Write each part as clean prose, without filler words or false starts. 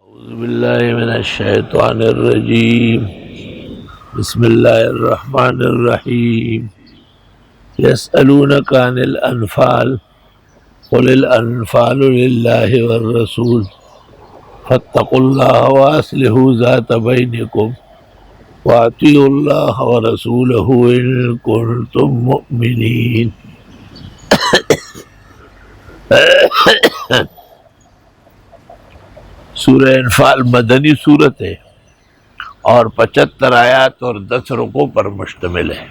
اعوذ باللہ من الشیطان الرجیم بسم اللہ الرحمن الرحیم یسألونک عن الانفال قل الانفال للہ والرسول فاتقوا اللہ واصلحوا ذات بینکم واطیعوا اللہ ورسولہ ان کنتم مؤمنین۔ سورہ انفال مدنی صورت ہے اور 75 آیات اور 10 رکوع پر مشتمل ہے۔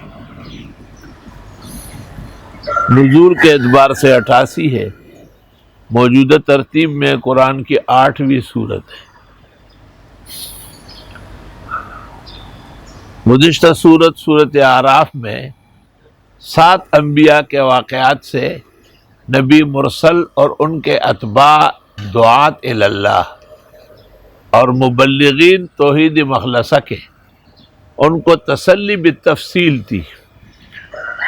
نزول کے اعتبار سے 88 ہے۔ موجودہ ترتیب میں قرآن کی 8ویں صورت ہے۔ گزشتہ سورت اعراف میں 7 انبیاء کے واقعات سے نبی مرسل اور ان کے اتباع دعات اللہ اور مبلغین توحید مخلصہ کے ان کو تسلی بالتفصیل تھی،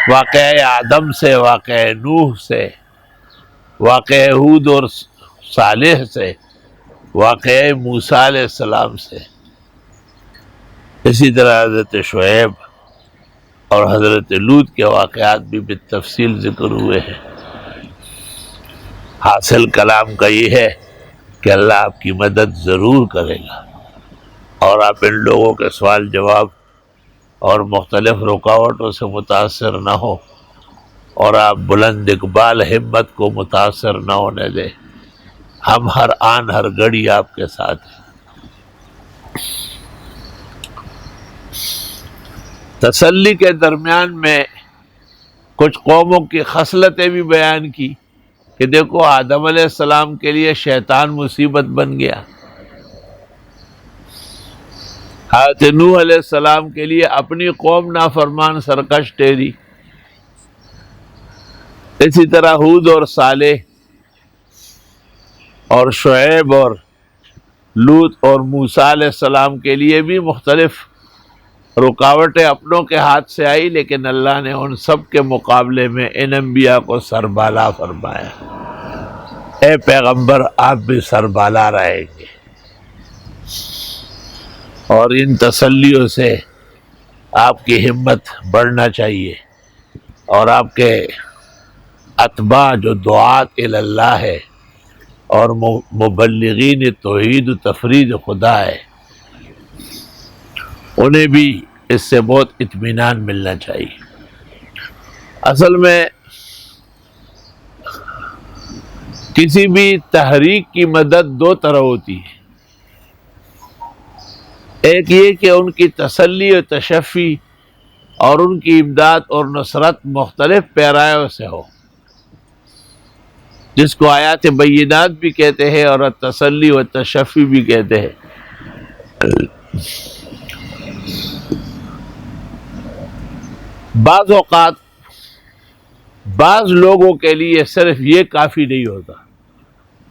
واقعہ آدم سے، واقعہ نوح سے، واقعہ ہود اور صالح سے، واقعہ موسیٰ علیہ السلام سے، اسی طرح حضرت شعیب اور حضرت لوط کے واقعات بھی بالتفصیل ذکر ہوئے ہیں۔ حاصل کلام کا یہ ہے کہ اللہ آپ کی مدد ضرور کرے گا اور آپ ان لوگوں کے سوال جواب اور مختلف رکاوٹوں سے متاثر نہ ہو اور آپ بلند اقبال ہمت کو متاثر نہ ہونے دیں۔ ہم ہر آن ہر گھڑی آپ کے ساتھ ہیں۔ تسلی کے درمیان میں کچھ قوموں کی خصلتیں بھی بیان کی کہ دیکھو آدم علیہ السلام کے لیے شیطان مصیبت بن گیا، حضرت نوح علیہ السلام کے لیے اپنی قوم نافرمان سرکش ٹھہری، اسی طرح ہود اور صالح اور شعیب اور لوط اور موسیٰ علیہ السلام کے لیے بھی مختلف رکاوٹیں اپنوں کے ہاتھ سے آئی، لیکن اللہ نے ان سب کے مقابلے میں ان انبیاء کو سربالا فرمایا۔ اے پیغمبر آپ بھی سربالا رہیں گے، اور ان تسلیوں سے آپ کی ہمت بڑھنا چاہیے، اور آپ کے اتباع جو دعات اللہ ہے اور مبلغین توحید و تفرید خدا ہے، انہیں بھی اس سے بہت اطمینان ملنا چاہیے۔ اصل میں کسی بھی تحریک کی مدد 2 طرح ہوتی ہے، ایک یہ کہ ان کی تسلی و تشفی اور ان کی امداد اور نصرت مختلف پیرایوں سے ہو، جس کو آیات بینات بھی کہتے ہیں اور تسلی و تشفی بھی کہتے ہیں۔ بعض اوقات بعض لوگوں کے لیے صرف یہ کافی نہیں ہوتا،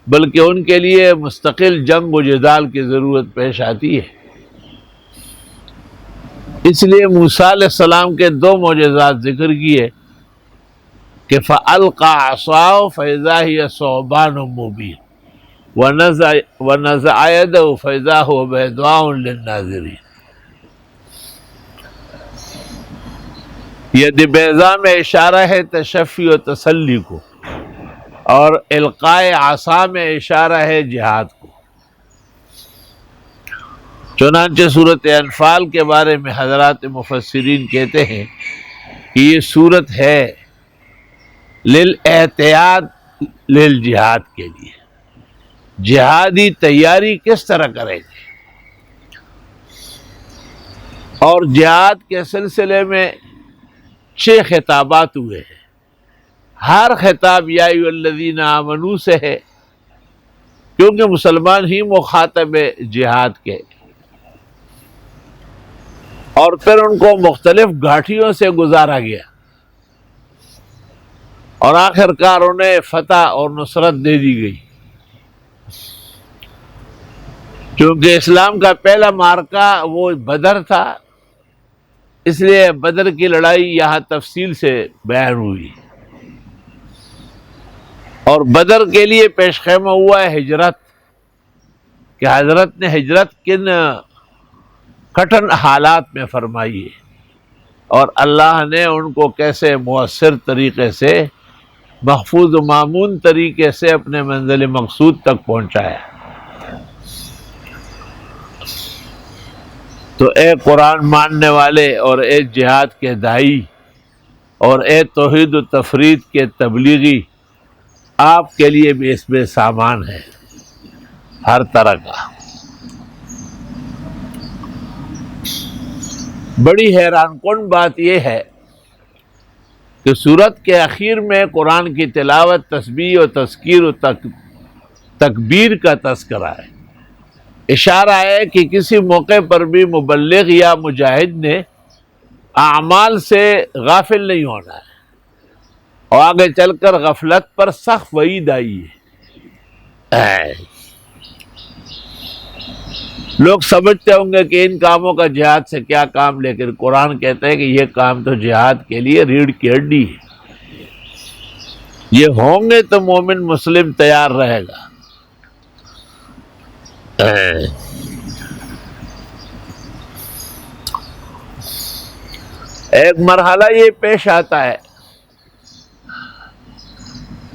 بلکہ ان کے لیے مستقل جنگ و جدال کی ضرورت پیش آتی ہے۔ اس لیے موسیٰ علیہ السلام کے 2 معجزات ذکر کیے کہ فَأَلْقَىٰ عَصَاهُ فَإِذَا هِيَ ثُعْبَانٌ مُّبِينٌ وَنَزَعَ يَدَهُ فَإِذَا هُوَ بَيْضَاءٌ لِّلنَّاظِرِينَ۔ ید بیضاء میں اشارہ ہے تشفی و تسلی کو، اور القاء عصا میں اشارہ ہے جہاد کو۔ چنانچہ صورت انفال کے بارے میں حضرات مفسرین کہتے ہیں کہ یہ صورت ہے للاحتیاط للجہاد کے لیے، جہادی تیاری کس طرح کریں گے، اور جہاد کے سلسلے میں 6 خطابات ہوئے ہیں۔ ہر خطاب یا ایھا الذین آمنوا سے ہے، کیونکہ مسلمان ہی مخاطب جہاد کے، اور پھر ان کو مختلف گھاٹیوں سے گزارا گیا، اور آخر کار انہیں فتح اور نصرت دے دی گئی۔ چونکہ اسلام کا پہلا معرکہ وہ بدر تھا، اس لیے بدر کی لڑائی یہاں تفصیل سے بیان ہوئی، اور بدر کے لیے پیش خیمہ ہوا ہے ہجرت، کہ حضرت نے ہجرت کن کٹھن حالات میں فرمائی ہے اور اللہ نے ان کو کیسے مؤثر طریقے سے محفوظ و مامون طریقے سے اپنے منزل مقصود تک پہنچایا۔ تو اے قرآن ماننے والے اور اے جہاد کے داعی اور اے توحید و تفرید کے تبلیغی، آپ کے لیے بھی اس میں سامان ہے ہر طرح کا۔ بڑی حیران کن بات یہ ہے کہ سورت کے اخیر میں قرآن کی تلاوت، تسبیح و تذکیر و تکبیر کا تذکرہ ہے۔ اشارہ ہے کہ کسی موقع پر بھی مبلغ یا مجاہد نے اعمال سے غافل نہیں ہونا ہے، اور آگے چل کر غفلت پر سخت وعید آئی ہے۔ لوگ سمجھتے ہوں گے کہ ان کاموں کا جہاد سے کیا کام، لیکن قرآن کہتا ہے کہ یہ کام تو جہاد کے لیے ریڑھ کی ہڈی ہے۔ یہ ہوں گے تو مومن مسلم تیار رہے گا۔ ایک مرحلہ یہ پیش آتا ہے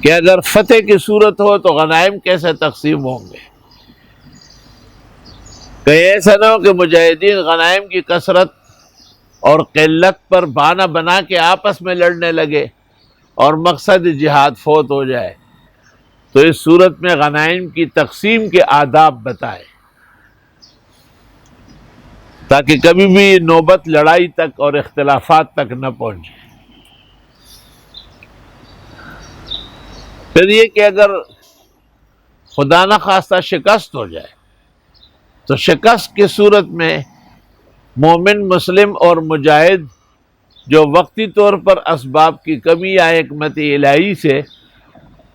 کہ اگر فتح کی صورت ہو تو غنائم کیسے تقسیم ہوں گے؟ کہیں ایسا نہ ہو کہ مجاہدین غنائم کی کثرت اور قلت پر بہانہ بنا کے آپس میں لڑنے لگے اور مقصد جہاد فوت ہو جائے۔ تو اس صورت میں غنائم کی تقسیم کے آداب بتائے تاکہ کبھی بھی نوبت لڑائی تک اور اختلافات تک نہ پہنچے۔ پھر یہ کہ اگر خدا نہ خواستہ شکست ہو جائے تو شکست کی صورت میں مومن مسلم اور مجاہد جو وقتی طور پر اسباب کی کمی یا حکمت الہی سے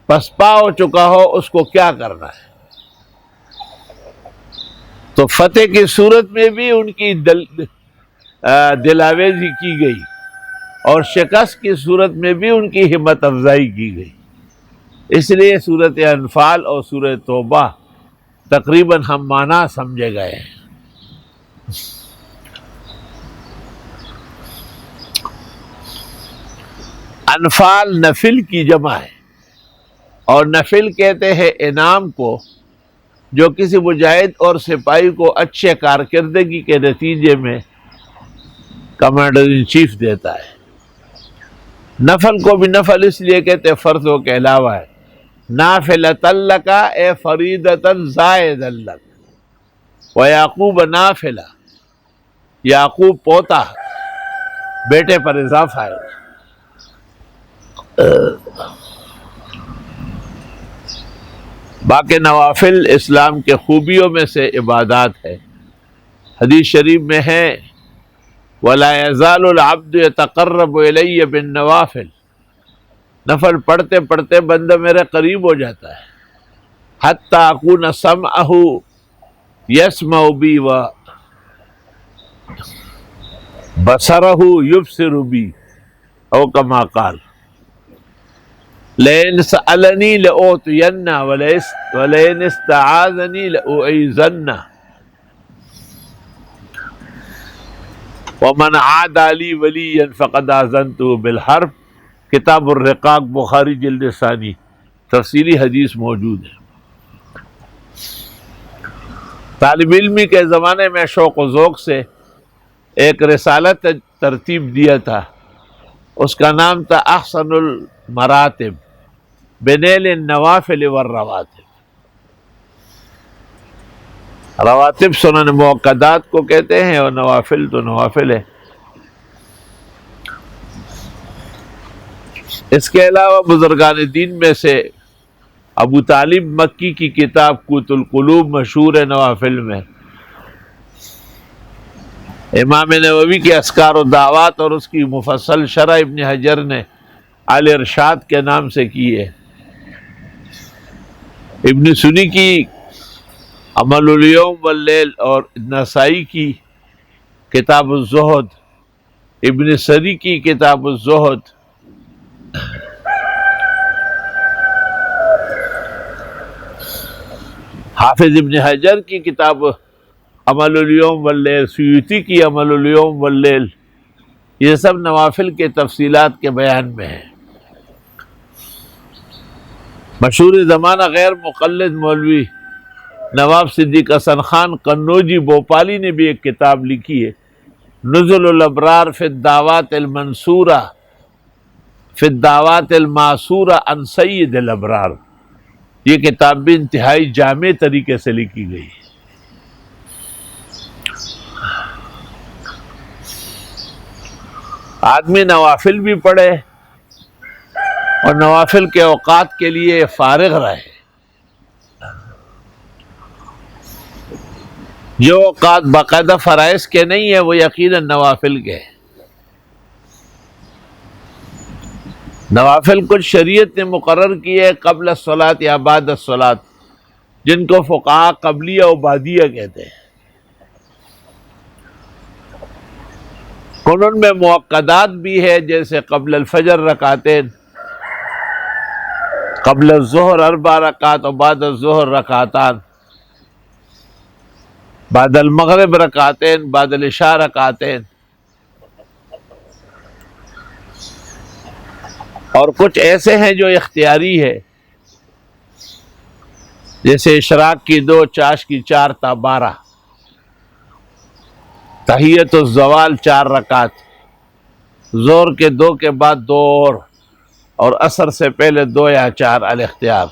پسپا ہو چکا ہو، اس کو کیا کرنا ہے؟ تو فتح کی صورت میں بھی ان کی دلاویزی کی گئی اور شکست کی صورت میں بھی ان کی ہمت افزائی کی گئی۔ اس لیے سورۃ انفال اور سورۃ توبہ تقریباً ہم معنی سمجھے گئے ہیں۔ انفال نفل کی جمع ہے، اور نفل کہتے ہیں انعام کو جو کسی مجاہد اور سپاہی کو اچھے کارکردگی کے نتیجے میں کمانڈر ان چیف دیتا ہے۔ نفل کو بھی نفل اس لیے کہتے فرضوں کے علاوہ ہے۔ نافلۃ لک اے فریضۃ زائدۃ لک، ویعقوب نافلہ، یعقوب پوتا بیٹے پر اضافہ ہے۔ باقی نوافل اسلام کے خوبیوں میں سے عبادات ہے۔ حدیث شریف میں ہے وَلَا يَزَالُ الْعَبْدُ يَتَقَرَّبُ إِلَيَّ بِالنَّوَافِلِ، نفل پڑھتے پڑھتے بندہ میرے قریب ہو جاتا ہے، حَتَّى أَكُونَ سَمْعَهُ يَسْمَعُ بِي وَبَصَرَهُ يُبْصِرُ بِي، او کما قال لئن سألنی لأعطینہ ولئن استعاذنی لأعیذنہ ومن عادى لي وليا فقد آذنته بالحرب، کتاب الرقاق بخاری جلد ثانی، تفصیلی حدیث موجود ہے۔ طالب علمی کے زمانے میں شوق و ذوق سے ایک رسالہ ترتیب دیا تھا، اس کا نام تھا احسن المراتب بنیل النوافل والرواتب۔ رواتب سنن مؤکدات کو کہتے ہیں اور نوافل تو نوافل ہے۔ اس کے علاوہ بزرگان دین میں سے ابو طالب مکی کی کتاب قوت القلوب مشہور ہے نوافل میں۔ امام نووی کے اذکار و دعوات اور اس کی مفصل شرح ابن حجر نے الارشاد کے نام سے کی ہے۔ ابن سنی کی عمل الیوم واللیل اور نسائی کی کتاب الزہد، ابن سری کی کتاب الزہد، حافظ ابن حجر کی کتاب عمل الیوم واللیل، سیوطی کی عمل الیوم واللیل، یہ سب نوافل کے تفصیلات کے بیان میں ہیں۔ مشہور زمانہ غیر مقلد مولوی نواب صدیق حسن خان قنوجی بھوپالی نے بھی ایک کتاب لکھی ہے، نزل الابرار فی الدعوات المنصورہ فی الدعوات المعصورہ عن سید الابرار۔ یہ کتاب بھی انتہائی جامع طریقے سے لکھی گئی ہے۔ آدمی نوافل بھی پڑھے اور نوافل کے اوقات کے لیے فارغ رہے۔ جو اوقات باقاعدہ فرائض کے نہیں ہیں وہ یقیناً نوافل کے ہیں۔ نوافل کچھ شریعت نے مقرر کیے قبل الصلاۃ یا بعد الصلاۃ، جن کو فقہاء قبلیہ و بعدیہ کہتے ہیں۔ ان میں مؤکدات بھی ہے، جیسے قبل الفجر رکعتین، قبل الظہر 4 رکعات اور بعد الظہر رکعتان، بعد المغرب رکعتین، بعد العشاء رکعتین، اور کچھ ایسے ہیں جو اختیاری ہے، جیسے اشراق کی 2، چاش کی 4 تا 12، تحیت الزوال 4 رکعت، ظہر کے 2 کے بعد 2 اور عصر سے پہلے 2 یا 4 الاختیار۔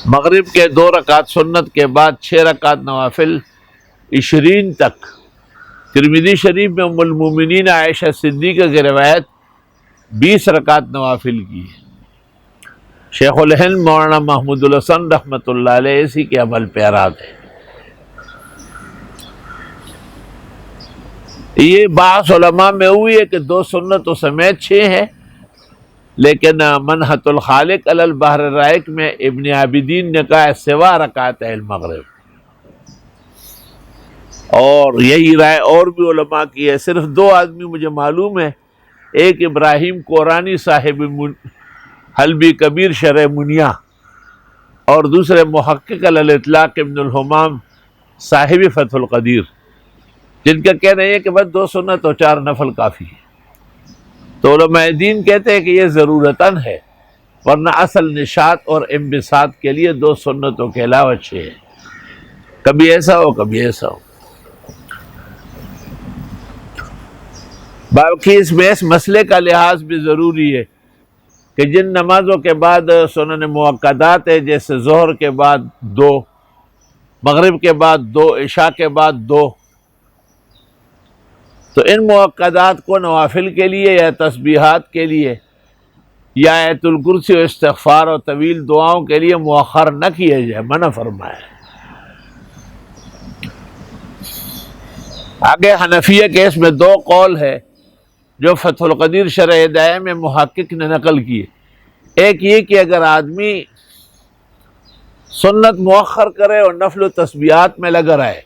مغرب کے 2 رکعت سنت کے بعد 6 رکعت نوافل 20 تک۔ ترمذی شریف میں ام المومنین عائشہ صدیقہ کی روایت 20 رکعت نوافل کی ہے۔ شیخ الہند مولانا محمود الحسن رحمۃ اللہ علیہ اسی کے عمل پیرا تھے۔ یہ بحث علماء میں ہوئی ہے کہ 2 سنتوں سمیت 6 ہے، لیکن منحت الخالق علی البحر الرائق میں ابن عابدین نے کہا سوا رکعت المغرب، اور یہی رائے اور بھی علماء کی ہے۔ صرف 2 آدمی مجھے معلوم ہے، ایک ابراہیم قورانی صاحب حلبی کبیر شرح منیا، اور دوسرے محقق علی الاطلاق ابن الحمام صاحب فتح القدیر، جن کا کہنا ہے کہ بس 2 سنت اور 4 نفل کافی ہے۔ تو علماء دین کہتے ہیں کہ یہ ضرورتاً ہے، ورنہ اصل نشاط اور انبساط کے لیے 2 سنتوں کے علاوہ 6 ہے۔ کبھی ایسا ہو کبھی ایسا ہو۔ باقی اس مسئلے کا لحاظ بھی ضروری ہے کہ جن نمازوں کے بعد سنن مؤکدات ہے، جیسے ظہر کے بعد 2، مغرب کے بعد 2، عشاء کے بعد 2، تو ان مؤکدات کو نوافل کے لیے یا تسبیحات کے لیے یا آیت الکرسی و استغفار اور طویل دعاؤں کے لیے مؤخر نہ کیا جائے، منع فرمایا ہے۔ آگے حنفیہ کے اس میں 2 قول ہے جو فتح القدیر شرح ہدایہ میں محقق نے نقل کیے۔ ایک یہ کہ اگر آدمی سنت مؤخر کرے اور نفل و تسبیحات میں لگا رہے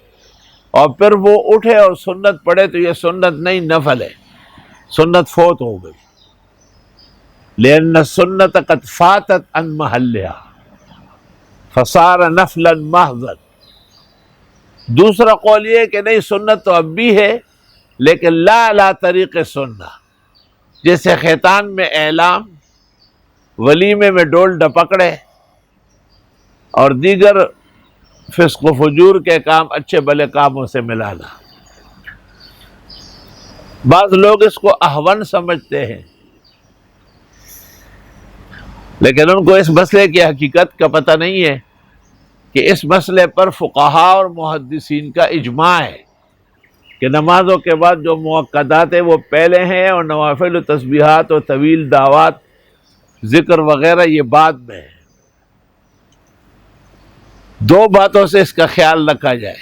اور پھر وہ اٹھے اور سنت پڑھے تو یہ سنت نہیں نفل ہے، سنت فوت ہو گئی، لأن السنت قد فاتت عن محلها فصار نفلا محضا۔ دوسرا قول یہ کہ نہیں، سنت تو اب بھی ہے لیکن لا علی طریق سنہ، جیسے خیتان میں اعلام، ولیمے میں ڈول ڈپکڑے اور دیگر فسق و فجور کے کام اچھے بھلے کاموں سے ملانا۔ بعض لوگ اس کو اہون سمجھتے ہیں، لیکن ان کو اس مسئلے کی حقیقت کا پتہ نہیں ہے کہ اس مسئلے پر فقہاء اور محدثین کا اجماع ہے کہ نمازوں کے بعد جو مؤکدات ہیں وہ پہلے ہیں، اور نوافل و تسبیحات اور طویل دعوات، ذکر وغیرہ یہ بعد میں ہے۔ 2 باتوں سے اس کا خیال رکھا جائے۔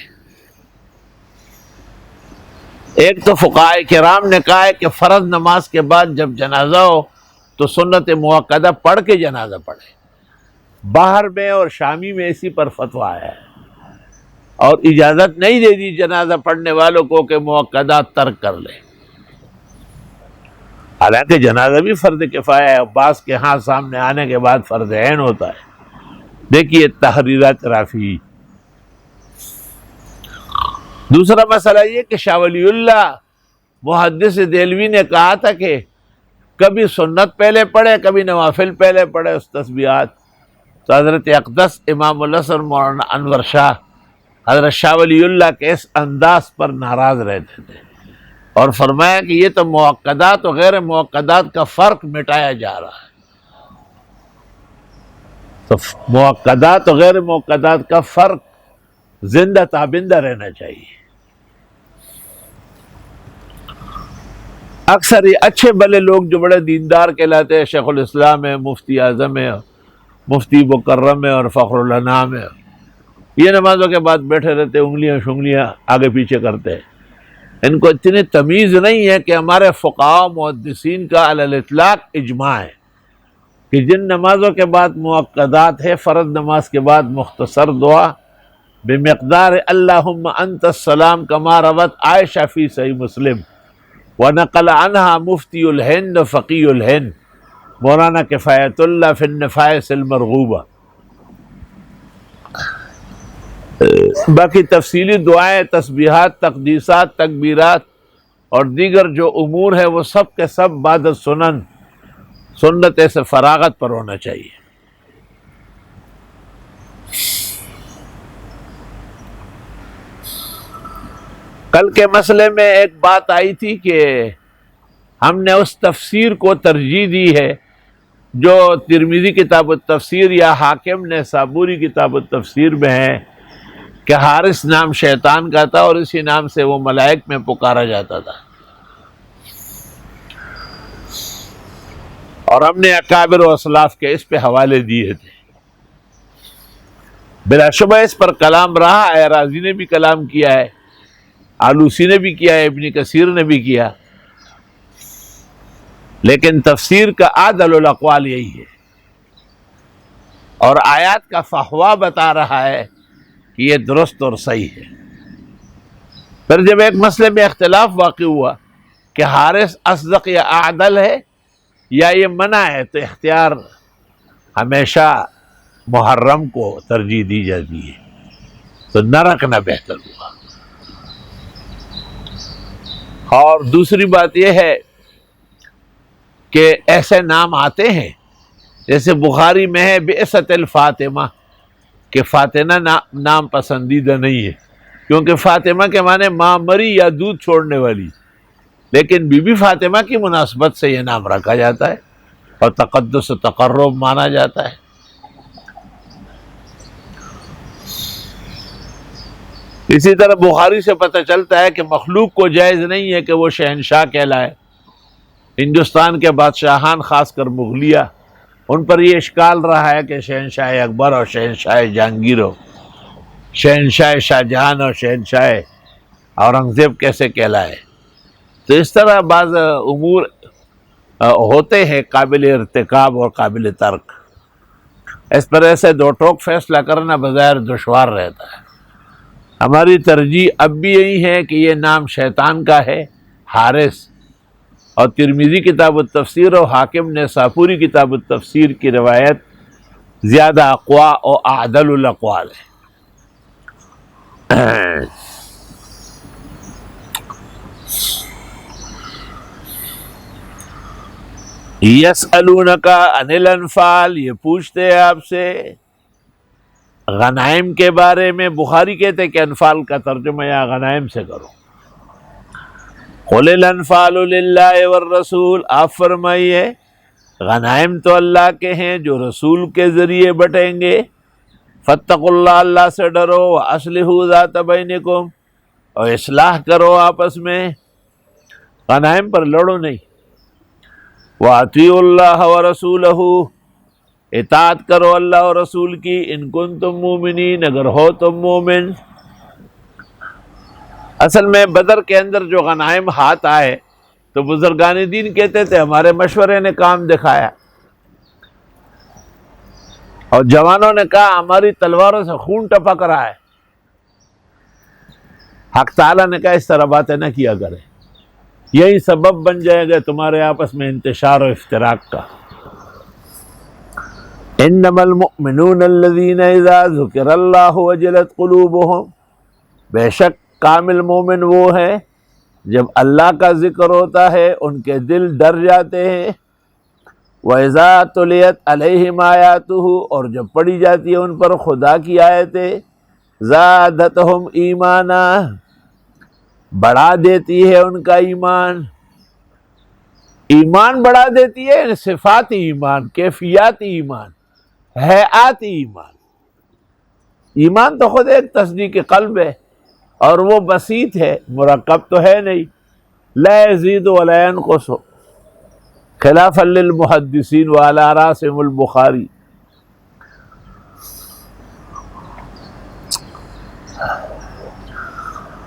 ایک تو فقہاء کرام نے کہا ہے کہ فرض نماز کے بعد جب جنازہ ہو تو سنت مؤکدہ پڑھ کے جنازہ پڑھے۔ باہر میں اور شامی میں اسی پر فتویٰ ہے، اور اجازت نہیں دے دی جنازہ پڑھنے والوں کو کہ مؤکدات ترک کر لیں۔ حالانکہ جنازہ بھی فرض کفایہ ہے، بعض کے ہاں سامنے آنے کے بعد فرض عین ہوتا ہے۔ دیکھیے تحریرات رافعی۔ دوسرا مسئلہ یہ کہ شاہ ولی اللہ محدث دہلوی نے کہا تھا کہ کبھی سنت پہلے پڑھے، کبھی نوافل پہلے پڑھے اس تسبیحات، تو حضرت اقدس امام الحسن مولانا انور شاہ حضرت شاہ ولی اللہ کے اس انداز پر ناراض رہتے تھے، اور فرمایا کہ یہ تو موقدات و غیر موقدات کا فرق مٹایا جا رہا ہے، تو موقدات و غیر موقدات کا فرق زندہ تابندہ رہنا چاہیے۔ اکثر یہ اچھے بھلے لوگ جو بڑے دیندار کہلاتے ہیں، شیخ الاسلام ہے، مفتی اعظم ہے، مفتی مکرم ہے اور فخر الانام ہے، یہ نمازوں کے بعد بیٹھے رہتے، انگلیاں شنگلیاں آگے پیچھے کرتے ہیں۔ ان کو اتنی تمیز نہیں ہے کہ ہمارے فقہاء محدثین کا علی الاطلاق اجماع ہے کہ جن نمازوں کے بعد موقدات ہے، فرض نماز کے بعد مختصر دعا بمقدار اللہم انت السلام کما روت عائشہ فی صحیح مسلم ونقل عنہا مفتی الہند فقی الہند مولانا کفایت اللہ فی النفائس المرغوبہ۔ باقی تفصیلی دعائیں، تسبیحات، تقدیسات، تکبیرات اور دیگر جو امور ہے وہ سب کے سب بعد سنن سنت سے فراغت پر ہونا چاہیے۔ کل کے مسئلے میں ایک بات آئی تھی کہ ہم نے اس تفسیر کو ترجیح دی ہے جو ترمذی کتاب التفسیر یا حاکم نے صابوری کتاب التفسیر میں ہے کہ حارث نام شیطان کا تھا اور اسی نام سے وہ ملائک میں پکارا جاتا تھا، اور ہم نے اکابر و اسلاف کے اس پہ حوالے دیے تھے۔ بلا شبہ اس پر کلام رہا، اعراضی نے بھی کلام کیا ہے، آلوسی نے بھی کیا ہے، ابن کثیر نے بھی کیا، لیکن تفسیر کا اعدل الاقوال یہی ہے، اور آیات کا فحویٰ بتا رہا ہے کہ یہ درست اور صحیح ہے۔ پھر جب ایک مسئلے میں اختلاف واقع ہوا کہ حارث اصدق یا اعدل ہے یا یہ منع ہے، تو اختیار ہمیشہ محرم کو ترجیح دی جاتی ہے، تو نہ رکھنا بہتر ہوا۔ اور دوسری بات یہ ہے کہ ایسے نام آتے ہیں جیسے بخاری میں ہے بعثت الفاطمہ، کہ فاطمہ نام پسندیدہ نہیں ہے، کیونکہ فاطمہ کے معنی ماں مری یا دودھ چھوڑنے والی، لیکن بی بی فاطمہ کی مناسبت سے یہ نام رکھا جاتا ہے اور تقدس و تقرب مانا جاتا ہے۔ اسی طرح بخاری سے پتہ چلتا ہے کہ مخلوق کو جائز نہیں ہے کہ وہ شہنشاہ کہلائے۔ ہندوستان کے بادشاہان خاص کر مغلیہ، ان پر یہ اشکال رہا ہے کہ شہنشاہ اکبر اور شہنشاہ جہانگیر ہو، شہنشاہ شاہ جہان اور شہنشاہ اورنگزیب کیسے کہلائے۔ تو اس طرح بعض امور ہوتے ہیں قابل ارتکاب اور قابل ترک، اس پر ایسے دو ٹوک فیصلہ کرنا بظاہر دشوار رہتا ہے۔ ہماری ترجیح اب بھی یہی ہے کہ یہ نام شیطان کا ہے، حارث، اور ترمذی کتاب التفسیر اور حاکم نے صابوری کتاب التفسیر کی روایت زیادہ اقوا اور اعدل الاقوال ہے۔ یسألونک عن الانفال، یہ پوچھتے ہیں آپ سے غنائم کے بارے میں۔ بخاری کہتے ہیں کہ انفال کا ترجمہ یا غنائم سے کرو۔ قل الانفال للہ والرسول، آپ فرمائیے غنائم تو اللہ کے ہیں جو رسول کے ذریعے بٹیں گے۔ فاتقوا اللہ، اللہ سے ڈرو، واصلحوا ذات بینکم، اور اصلاح کرو آپس میں، غنائم پر لڑو نہیں۔ واطیعوا اللہ ورسولہ، اطاعت کرو اللہ اور رسول کی، ان کنتم مومنین، اگر ہو تم مومن۔ اصل میں بدر کے اندر جو غنائم ہاتھ آئے تو بزرگان دین کہتے تھے ہمارے مشورے نے کام دکھایا، اور جوانوں نے کہا ہماری تلواروں سے خون ٹپک رہا ہے۔ حق تعالیٰ نے کہا اس طرح باتیں نہ کیا کریں، یہی سبب بن جائے گا تمہارے آپس میں انتشار و افتراق کا۔ انما المؤمنون الذین اذا ذکر اللہ وجلت قلوبہم، بے شک کامل مومن وہ ہے جب اللہ کا ذکر ہوتا ہے ان کے دل ڈر جاتے ہیں۔ وَإِذَا تُلِيَتْ عَلَيْهِمْ آيَاتُهُ، اور جب پڑھی جاتی ہے ان پر خدا کی آیتیں، زَادَتْهُمْ ایمانا، بڑھا دیتی ہے ان کا ایمان۔ ایمان بڑھا دیتی ہے، صفاتی ایمان، کیفیاتی ایمان، حیاتی ایمان۔ ایمان تو خود ایک تصدیق قلب ہے اور وہ بسیط ہے، مرکب تو ہے نہیں۔ لا یزید ولا ینقص، خلافا للمحدثین وعلی راسهم البخاری۔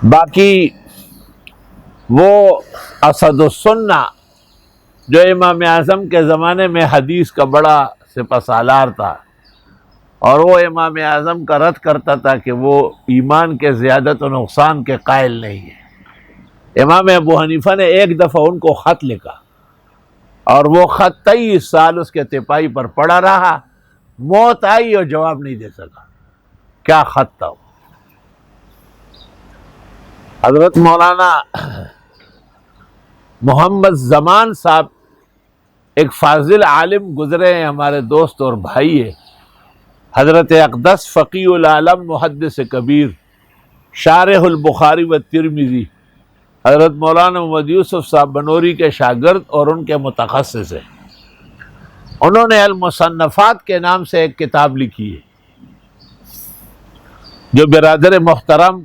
باقی وہ اسد السنہ جو امام اعظم کے زمانے میں حدیث کا بڑا سپہ سالار تھا، اور وہ امام اعظم کا رد کرتا تھا کہ وہ ایمان کے زیادت و نقصان کے قائل نہیں ہے۔ امام ابو حنیفہ نے ایک دفعہ ان کو خط لکھا اور وہ خط 23 سال اس کے تپائی پر پڑا رہا، موت آئی اور جواب نہیں دے سکا۔ کیا خط تھا وہ؟ حضرت مولانا محمد زمان صاحب ایک فاضل عالم گزرے ہیں، ہمارے دوست اور بھائی ہیں، حضرت اقدس فقیہ العالم محدث کبیر شارح البخاری و ترمذی، حضرت مولانا محمد یوسف صاحب بنوری کے شاگرد اور ان کے متخصص ہیں۔ انہوں نے المصنفات کے نام سے ایک کتاب لکھی ہے جو برادر محترم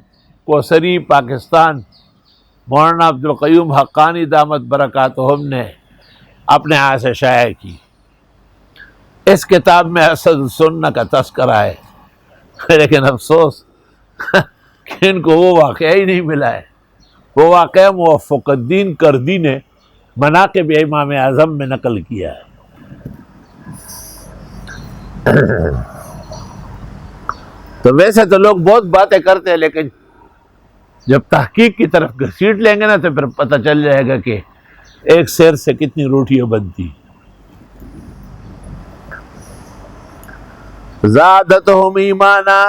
کوثری پاکستان مولانا عبدالقیوم حقانی دامت برکاتہم نے اپنے ہاتھ سے شائع کی۔ اس کتاب میں اسد السنہ کا تذکرہ ہے، لیکن افسوس کہ ان کو وہ واقعہ ہی نہیں ملا ہے۔ وہ واقعہ موفق الدین کردی نے مناقب امام اعظم میں نقل کیا ہے۔ تو ویسے تو لوگ بہت باتیں کرتے ہیں، لیکن جب تحقیق کی طرف گھسیٹ لیں گے نا تو پھر پتہ چل جائے گا کہ ایک سیر سے کتنی روٹیاں بنتی۔ زادتہم ایمانا،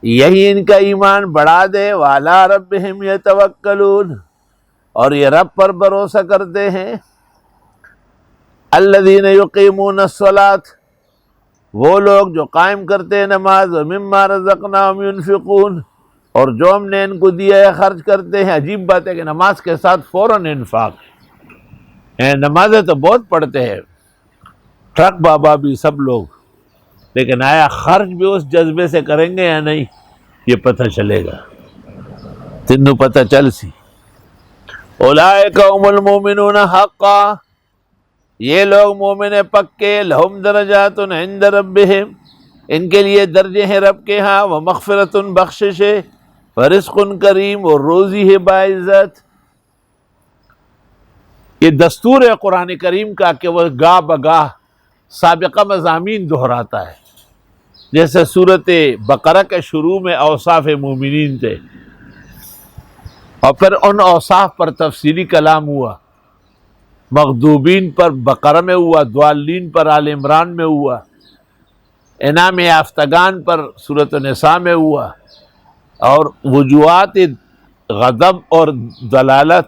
یہی ان کا ایمان بڑھا دے، وعلی ربہم یتوکلون، اور یہ رب پر بھروسہ کرتے ہیں۔ الذین یقیمون الصلاۃ، وہ لوگ جو قائم کرتے ہیں نماز، ومما رزقناہم ینفقون، اور جو ہم نے ان کو دیا ہے خرچ کرتے ہیں۔ عجیب بات ہے کہ نماز کے ساتھ فوراً انفاق ہے۔ نمازیں تو بہت پڑھتے ہیں ٹرک بابا بھی سب لوگ، لیکن آیا خرچ بھی اس جذبے سے کریں گے یا نہیں، یہ پتہ چلے گا۔ تینوں پتہ چل سی۔ اولئک هم المؤمنون حقا، یہ لوگ مومن پکے، لہم درجات عند ربہم، ان کے لیے درجے ہیں رب کے ہاں، ومغفرۃ بخشش ہے، ورزق کریم، اور روزی ہے باعزت۔ یہ دستور ہے قرآن کریم کا کہ وہ گاہ بگاہ سابقہ مضامین دہراتا ہے، جیسے سورۃ بقرہ کے شروع میں اوصاف مومنین تھے، اور پھر ان اوصاف پر تفصیلی کلام ہوا۔ مغضوبین پر بقرہ میں ہوا، ضالین پر آل عمران میں ہوا، انعام یافتگان پر سورۃ النساء میں ہوا، اور وجوہات غضب اور ضلالت،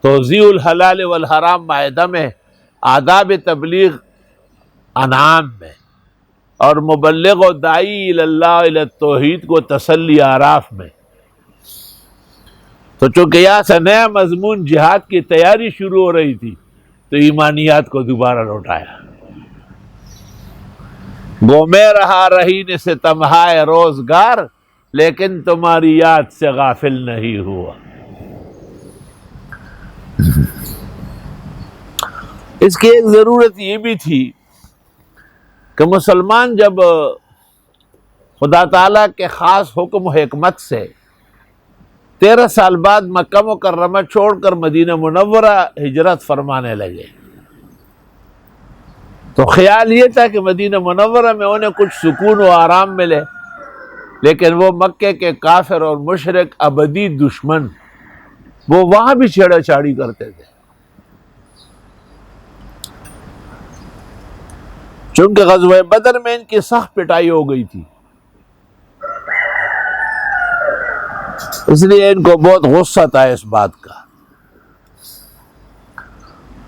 توضیح الحلال والحرام مائدہ میں، آداب تبلیغ انعام میں، اور مبلغ و داعی اللہ الی التوحید کو تسلی اعراف میں۔ تو چونکہ یہاں سے نیا مضمون جہاد کی تیاری شروع ہو رہی تھی تو ایمانیات کو دوبارہ لوٹایا۔ گو میں رہا رہین سے تمہائے روزگار، لیکن تمہاری یاد سے غافل نہیں ہوا۔ اس کی ایک ضرورت یہ بھی تھی کہ مسلمان جب خدا تعالیٰ کے خاص حکم و حکمت سے 13 سال بعد مکہ مکرمہ چھوڑ کر مدینہ منورہ ہجرت فرمانے لگے، تو خیال یہ تھا کہ مدینہ منورہ میں انہیں کچھ سکون و آرام ملے، لیکن وہ مکے کے کافر اور مشرک ابدی دشمن وہ وہاں بھی چھیڑا چھاڑی کرتے تھے. چونکہ غزوہ بدر میں ان کی سخت پٹائی ہو گئی تھی، اس لیے ان کو بہت غصہ تھا اس بات کا.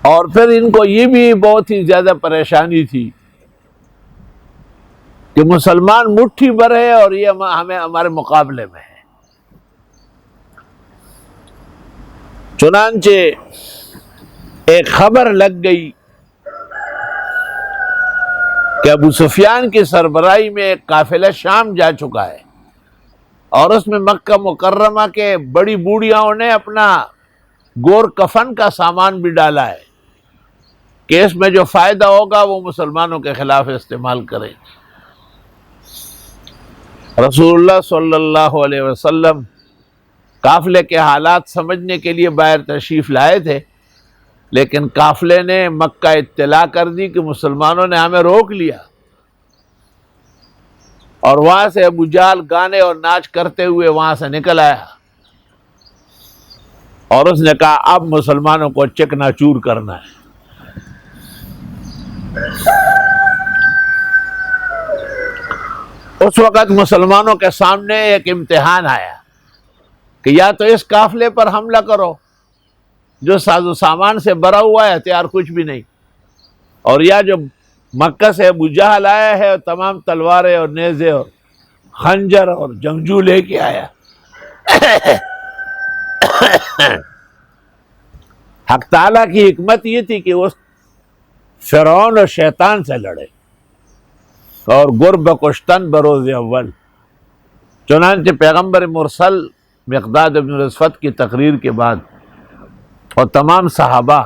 اور پھر ان کو یہ بھی بہت ہی زیادہ پریشانی تھی کہ مسلمان مٹھی بھر ہے اور یہ ہمارے مقابلے میں ہے. چنانچہ ایک خبر لگ گئی کہ ابو سفیان کی سربراہی میں ایک قافلہ شام جا چکا ہے اور اس میں مکہ مکرمہ کے بڑی بوڑھیاؤں نے اپنا گور کفن کا سامان بھی ڈالا ہے کہ اس میں جو فائدہ ہوگا وہ مسلمانوں کے خلاف استعمال کریں. رسول اللہ صلی اللہ علیہ وسلم قافلے کے حالات سمجھنے کے لیے باہر تشریف لائے تھے، لیکن قافلے نے مکہ اطلاع کر دی کہ مسلمانوں نے ہمیں روک لیا، اور وہاں سے ابو جہل گانے اور ناچ کرتے ہوئے وہاں سے نکل آیا اور اس نے کہا اب مسلمانوں کو چکنا چور کرنا ہے. اس وقت مسلمانوں کے سامنے ایک امتحان آیا کہ یا تو اس قافلے پر حملہ کرو جو ساز و سامان سے بھرا ہوا ہے، ہتھیار کچھ بھی نہیں، اور یا جو مکہ سے ابو جہل آیا ہے اور تمام تلواریں اور نیزے اور خنجر اور جنگجو لے کے آیا. حق تعالیٰ کی حکمت یہ تھی کہ وہ فرعون اور شیطان سے لڑے اور گرب کشتن بروز اول. چنانچہ پیغمبر مرسل مقداد ابن الاسود کی تقریر کے بعد اور تمام صحابہ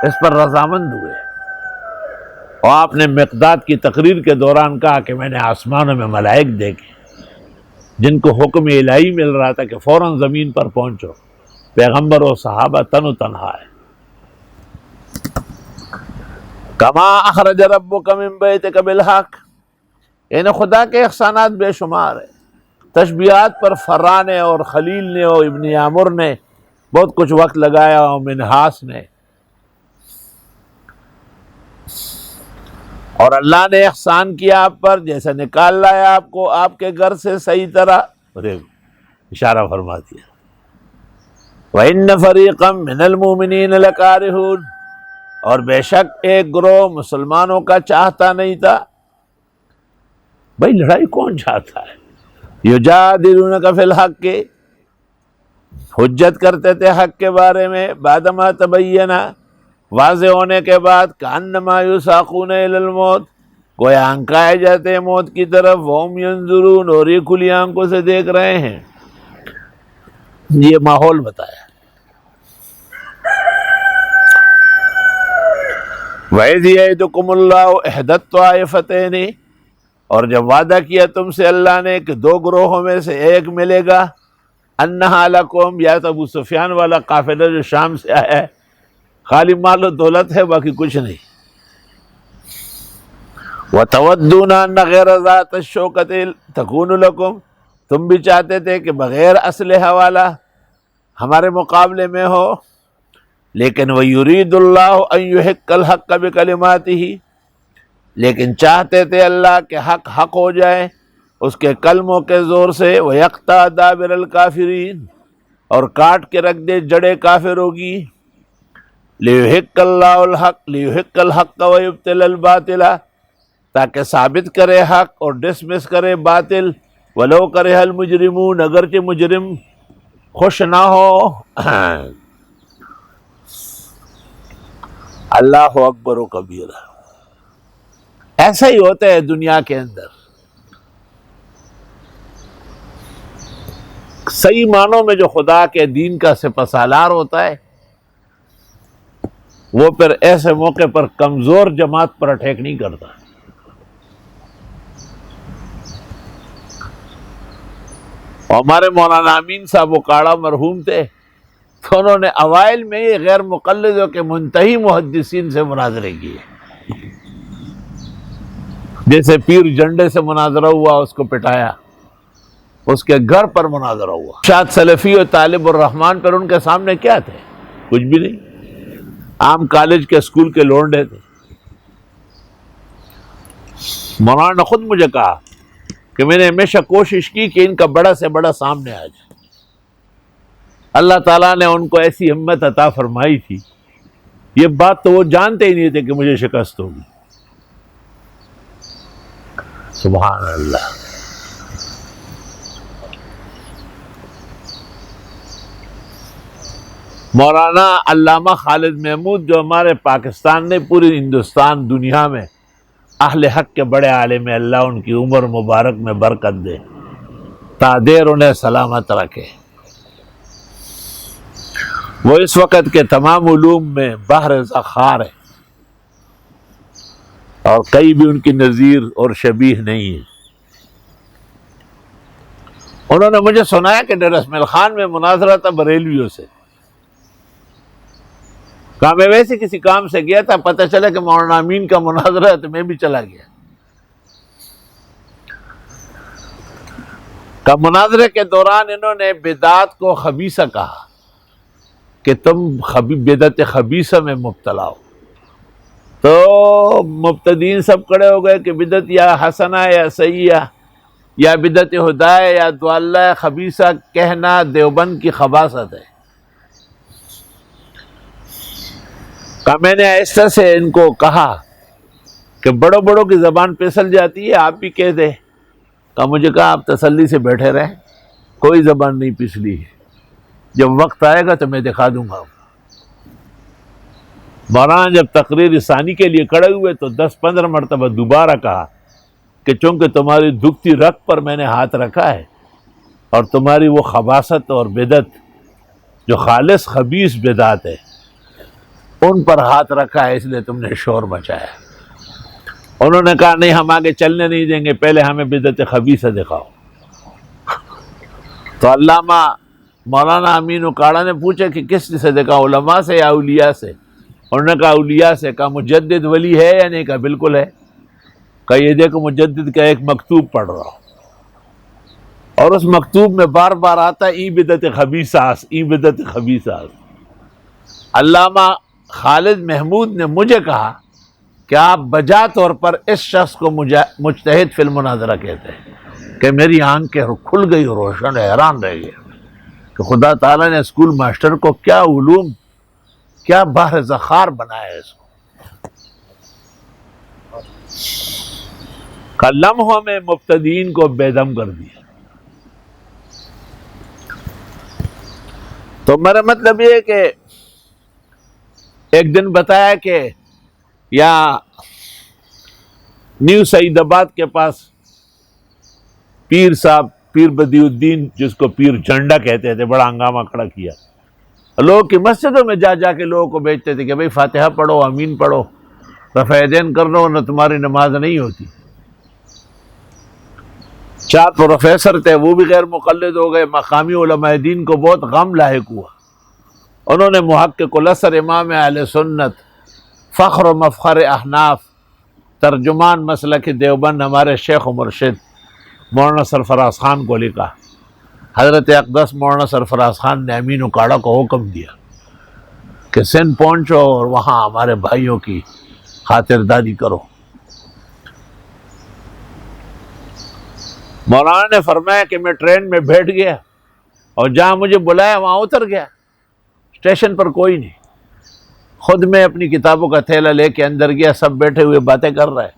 اس پر رضامند ہوئے، اور آپ نے مقداد کی تقریر کے دوران کہا کہ میں نے آسمانوں میں ملائک دیکھے جن کو حکم الہی مل رہا تھا کہ فوراً زمین پر پہنچو، پیغمبر و صحابہ تن و تنہا ہے. کما اخرج ربک من بیتک بالحق، یعنی خدا کے احسانات بے شمار ہیں. تشبیہات پر فران نے اور خلیل نے اور ابن عامر نے بہت کچھ وقت لگایا اور منحاس نے. اور اللہ نے احسان کیا آپ پر، جیسے نکال لایا آپ کو آپ کے گھر سے صحیح طرح، اشارہ فرما دیا. وَإِنَّ فَرِيقًا مِّنَ الْمُؤْمِنِينَ لَكَارِهُونَ، اور بے شک ایک گروہ مسلمانوں کا چاہتا نہیں تھا. بھائی لڑائی کون چاہتا ہے؟ یجادلونک فی الحق، حجت کرتے تھے حق کے بارے میں، بعدما تبین، واضح ہونے کے بعد، کانما یساقون الی الموت، گویا ہنکائے جاتے ہیں موت کی طرف، وہم ینظرون، اور یہ کھلی آنکھوں سے دیکھ رہے ہیں. یہ ماحول بتایا. وَإِذْ يَعِدُكُمُ اللَّهُ إِحْدَى الطَّائِفَتَيْنِ، اور جب وعدہ کیا تم سے اللہ نے کہ دو گروہوں میں سے ایک ملے گا، انہا لکم، یا تو ابو سفیان والا قافلہ جو شام سے آیا ہے، خالی مال و دولت ہے باقی کچھ نہیں. وَتَوَدُّونَ أَنَّ غَيْرَ ذَاتِ الشَّوْكَةِ تَكُونُ لَكُمْ، تم بھی چاہتے تھے کہ بغیر اسلحہ والا ہمارے مقابلے میں ہو، لیکن وَيُرِيدُ اللَّهُ أَن يُحِقَّ الْحَقَّ بِكَلِمَاتِهِ، لیکن چاہتے تھے اللہ کہ حق حق ہو جائے اس کے کلموں کے زور سے، وَيَقْطَعَ دَابِرَ الْكَافِرِينَ، اور کاٹ کے رکھ دے جڑے کافروں کی. لِيُحِقَّ اللَّهُ الْحَقَّ لِيُحِقَّ الْحَقَّ وَيُبْطِلَ الْبَاطِلَ، تاکہ ثابت کرے حق اور ڈسمس کرے باطل. وَلَوْ كَرِهَ الْمُجْرِمُونَ، اگرچہ مجرم خوش نہ ہو. اللہ اکبر و کبیرہ. ایسا ہی ہوتا ہے دنیا کے اندر. صحیح معنوں میں جو خدا کے دین کا سپہ سالار ہوتا ہے وہ پھر ایسے موقع پر کمزور جماعت پر اٹیک نہیں کرتا. ہمارے مولانا امین صاحب اکاڑا مرحوم تھے، تو انہوں نے اوائل میں یہ غیر مقلدوں کے منتہی محدثین سے مناظرے کیے. جیسے پیر جنڈے سے مناظرہ ہوا، اس کو پٹایا. اس کے گھر پر مناظرہ ہوا. شاد سلفی اور طالب الرحمان پر ان کے سامنے کیا تھے؟ کچھ بھی نہیں، عام کالج کے اسکول کے لونڈے تھے. مولانا نے خود مجھے کہا کہ میں نے ہمیشہ کوشش کی کہ ان کا بڑا سے بڑا سامنے آ جائے. اللہ تعالیٰ نے ان کو ایسی ہمت عطا فرمائی تھی، یہ بات تو وہ جانتے ہی نہیں تھے کہ مجھے شکست ہوگی. سبحان اللہ. مولانا علامہ خالد محمود جو ہمارے پاکستان نے پوری ہندوستان دنیا میں اہل حق کے بڑے عالم، اللہ ان کی عمر مبارک میں برکت دے، تا دیر انہیں سلامت رکھے. وہ اس وقت کے تمام علوم میں بحر ذخار ہے اور کئی بھی ان کی نظیر اور شبیہ نہیں ہے. انہوں نے مجھے سنایا کہ ڈیرہ اسماعیل خان میں مناظرہ تھا بریلویوں سے. کہا میں ویسے کسی کام سے گیا تھا، پتہ چلا کہ مولانا امین کا مناظرہ ہے تو میں بھی چلا گیا. کہ مناظرے کے دوران انہوں نے بدعات کو خبیثہ کہا کہ تم بدعت خبیثہ میں مبتلا ہو. تو مبتدین سب کھڑے ہو گئے کہ بدعت یا حسنہ یا سیئہ یا بدعت ہدایہ یا ضالہ خبیثہ کہنا دیوبند کی خباثت ہے. کہ میں نے ایسا سے ان کو کہا کہ بڑوں بڑوں کی زبان پھسل جاتی ہے، آپ بھی کہہ دیں. کہ مجھے کہا آپ تسلی سے بیٹھے رہیں، کوئی زبان نہیں پھسلی ہے، جب وقت آئے گا تو میں دکھا دوں گا. مولانا جب تقریر ثانی کے لیے کھڑے ہوئے تو 10-15 مرتبہ دوبارہ کہا کہ چونکہ تمہاری دکھتی رگ پر میں نے ہاتھ رکھا ہے اور تمہاری وہ خباثت اور بدعت جو خالص خبیث بدعت ہے ان پر ہاتھ رکھا ہے، اس لیے تم نے شور مچایا. انہوں نے کہا نہیں، ہم آگے چلنے نہیں دیں گے، پہلے ہمیں بدعت خبیثہ دکھاؤ. تو علامہ مولانا امین اکاڑا نے پوچھا کہ کس سے دکھاؤ، علماء سے یا اولیاء سے؟ انہوں نے کہا اولیاء سے. کہا مجدد ولی ہے یا نہیں؟ کہا بالکل ہے. کہا یہ دیکھو مجدد کا ایک مکتوب پڑھ رہا ہوں اور اس مکتوب میں بار بار آتا ای بدعت خبیثہ، ای بدعت خبیثہ. علامہ خالد محمود نے مجھے کہا کہ آپ بجا طور پر اس شخص کو مجتہد فی المناظرہ کہتے ہیں. کہ میری آنکھیں کھل گئی، روشن، حیران رہ گیا کہ خدا تعالیٰ نے اسکول ماسٹر کو کیا علوم، کیا بحر ذخار بنایا ہے اس کو. کہ لمحوں میں مبتدئین کو بیدم کر دیا. تو میرا مطلب یہ ہے کہ ایک دن بتایا کہ یا نیو سعید آباد کے پاس پیر صاحب، پیر بدیع الدین جس کو پیر جھنڈا کہتے تھے، بڑا ہنگامہ کھڑا کیا. لوگ کی مسجدوں میں جا جا کے لوگوں کو بیچتے تھے کہ بھئی فاتحہ پڑھو، امین پڑھو، رفع یدین کر لو نہ تمہاری نماز نہیں ہوتی. 4 پروفیسر تھے، وہ بھی غیر مقلد ہو گئے. مقامی علماء دین کو بہت غم لاحق ہوا. انہوں نے محقق الاثر، امام اہل سنت، فخر و مفخر احناف، ترجمان مسلک دیوبند، ہمارے شیخ و مرشد مولانا سرفراز خان کو لکھا. حضرت اقدس مولانا سرفراز خان نے امین اکاڑا کو حکم دیا کہ سندھ پہنچو اور وہاں ہمارے بھائیوں کی خاطرداری کرو. مولانا نے فرمایا کہ میں ٹرین میں بیٹھ گیا اور جہاں مجھے بلایا وہاں اتر گیا. اسٹیشن پر کوئی نہیں، خود میں اپنی کتابوں کا تھیلا لے کے اندر گیا. سب بیٹھے ہوئے باتیں کر رہے.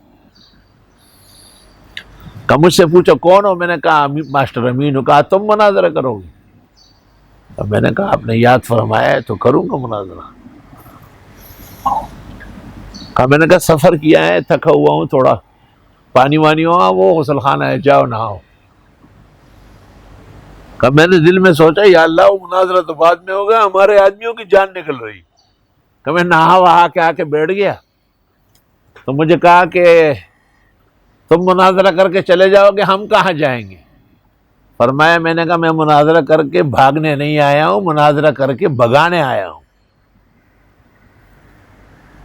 کہ مجھ سے پوچھا کون ہو؟ میں نے کہا ماسٹر امین ہو. کہا تم مناظرہ کرو گے؟ تو میں نے کہا آپ نے یاد فرمایا ہے تو کروں گا مناظرہ. کہا میں نے کہا سفر کیا ہے، تھکا ہوا ہوں، تھوڑا پانی وانی ہوا، وہ غسل خانہ ہے، جاؤ نہاؤ. کہ میں نے دل میں سوچا یا اللہ وہ مناظرہ تو بعد میں ہوگا، ہمارے آدمیوں کی جان نکل رہی. کہ میں نہا وہا کے آ کے بیٹھ گیا. تو مجھے کہا کہ تم مناظرہ کر کے چلے جاؤ گے، ہم کہاں جائیں گے؟ فرمایا میں نے کہا میں مناظرہ کر کے بھاگنے نہیں آیا ہوں، مناظرہ کر کے بھگانے آیا ہوں.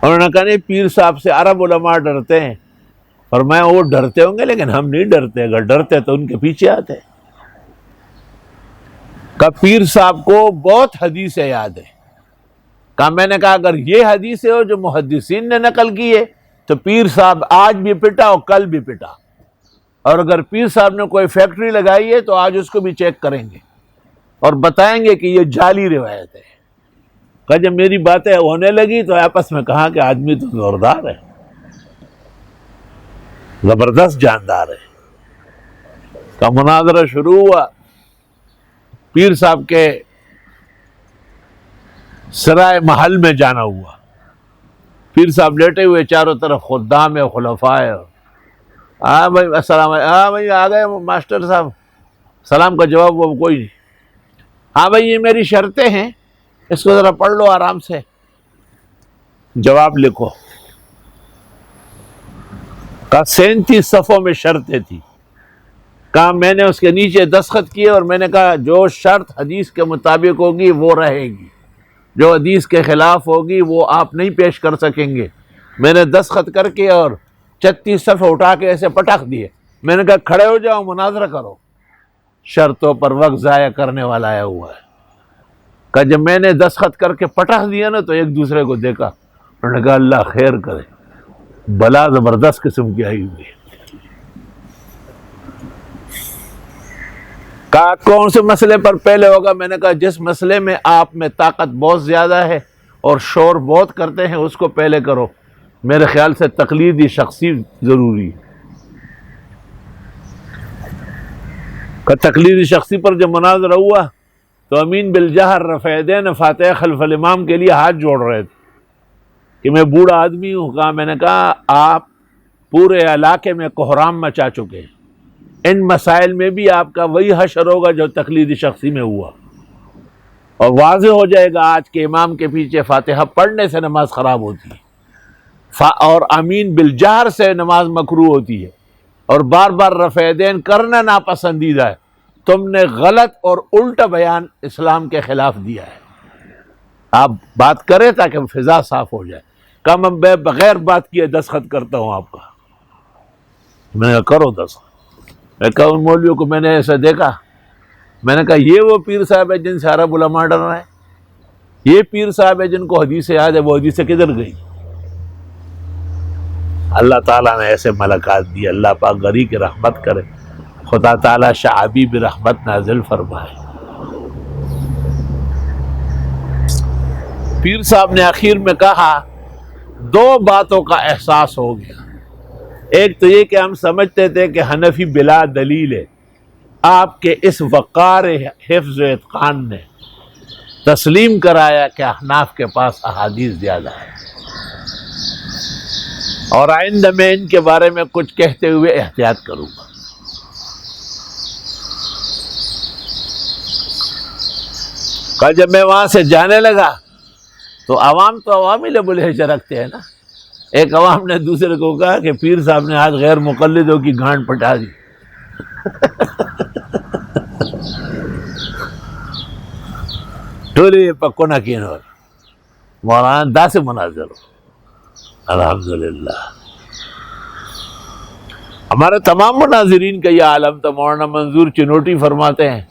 انہوں نے کہا نہیں پیر صاحب سے عرب علماء ڈرتے ہیں. فرمایا وہ ڈرتے ہوں گے لیکن ہم نہیں ڈرتے، اگر ڈرتے تو ان کے پیچھے آتے. کہ پیر صاحب کو بہت حدیثیں یاد ہے. کہا میں نے کہا اگر یہ حدیثیں ہو جو محدثین نے نقل کی ہے تو پیر صاحب آج بھی پٹا اور کل بھی پٹا، اور اگر پیر صاحب نے کوئی فیکٹری لگائی ہے تو آج اس کو بھی چیک کریں گے اور بتائیں گے کہ یہ جعلی روایت ہے. کہ جب میری باتیں ہونے لگی تو آپس میں کہا کہ آدمی تو زوردار ہے، زبردست جاندار ہے. کا مناظرہ شروع ہوا. پیر صاحب کے سرائے محل میں جانا ہوا. پیر صاحب لیٹے ہوئے، چاروں طرف خدام ہے، خلفاء ہے. ہاں بھائی السلام علیکم. ہاں بھائی آ گئے ماسٹر صاحب. سلام کا جواب وہ کوئی نہیں. ہاں بھائی یہ میری شرطیں ہیں، اس کو ذرا پڑھ لو آرام سے، جواب لکھو. کہا 37 صفوں میں شرطیں تھی. کہا میں نے اس کے نیچے دستخط کیے اور میں نے کہا جو شرط حدیث کے مطابق ہوگی وہ رہے گی، جو حدیث کے خلاف ہوگی وہ آپ نہیں پیش کر سکیں گے. میں نے دستخط کر کے اور 36 صفحے اٹھا کے ایسے پٹخ دیے. میں نے کہا کھڑے ہو جاؤ، مناظرہ کرو. شرطوں پر وقت ضائع کرنے والا آیا ہوا ہے. کہ جب میں نے دستخط کر کے پٹخ دیا نا تو ایک دوسرے کو دیکھا. انہوں نے کہا اللہ خیر کرے، بلا زبردست قسم کی آئی ہوئی. کہا کون سے مسئلے پر پہلے ہوگا؟ میں نے کہا جس مسئلے میں آپ میں طاقت بہت زیادہ ہے اور شور بہت کرتے ہیں اس کو پہلے کرو. میرے خیال سے تقلیدی شخصی ضروری ہے. کہ تقلیدی شخصی پر جب مناظرہ ہوا تو امین بالجہر رفع یدین فاتحہ خلف الامام کے لیے ہاتھ جوڑ رہے تھے کہ میں بوڑھا آدمی ہوں. کہا میں نے کہا آپ پورے علاقے میں کوحرام مچا چکے ہیں، ان مسائل میں بھی آپ کا وہی حشر ہوگا جو تقلیدی شخصی میں ہوا، اور واضح ہو جائے گا آج کے امام کے پیچھے فاتحہ پڑھنے سے نماز خراب ہوتی ہے اور امین بالجہر سے نماز مکروہ ہوتی ہے، اور بار بار رفع یدین کرنا ناپسندیدہ ہے. تم نے غلط اور الٹا بیان اسلام کے خلاف دیا ہے. آپ بات کریں تاکہ فضا صاف ہو جائے. کہا میں بغیر بات کیے دستخط کرتا ہوں آپ کا. میں نے کہا کرو دستخط. میں کہا ان مولویوں کو میں نے ایسا دیکھا. میں نے کہا یہ وہ پیر صاحب ہے جن سے عرب علماء ڈر رہے ہیں؟ یہ پیر صاحب ہے جن کو حدیثیں یاد ہے؟ وہ حدیثیں کدھر گئی؟ اللہ تعالیٰ نے ایسے ملکات دی. اللہ پاک غری کی رحمت کرے. خدا تعالیٰ شعبی بھی رحمت نازل فرمائے. پیر صاحب نے آخر میں کہا 2 باتوں کا احساس ہو گیا. ایک تو یہ کہ ہم سمجھتے تھے کہ حنفی بلا دلیل ہے. آپ کے اس وقار حفظ و اتقان نے تسلیم کرایا کہ احناف کے پاس احادیث زیادہ ہے، اور آئندہ میں ان کے بارے میں کچھ کہتے ہوئے احتیاط کروں گا. جب میں وہاں سے جانے لگا تو عوام تو عوامی لیبل ہے رکھتے ہیں نا. ایک عوام نے دوسرے کو کہا کہ پیر صاحب نے آج غیر مقلدوں کی گھانٹ پٹا دی. ٹولی پکو نہ کین اور مولانا دا سے مناظر ہو. الحمدللہ ہمارے تمام مناظرین کا یہ عالم تھا. مولانا منظور چنوٹی فرماتے ہیں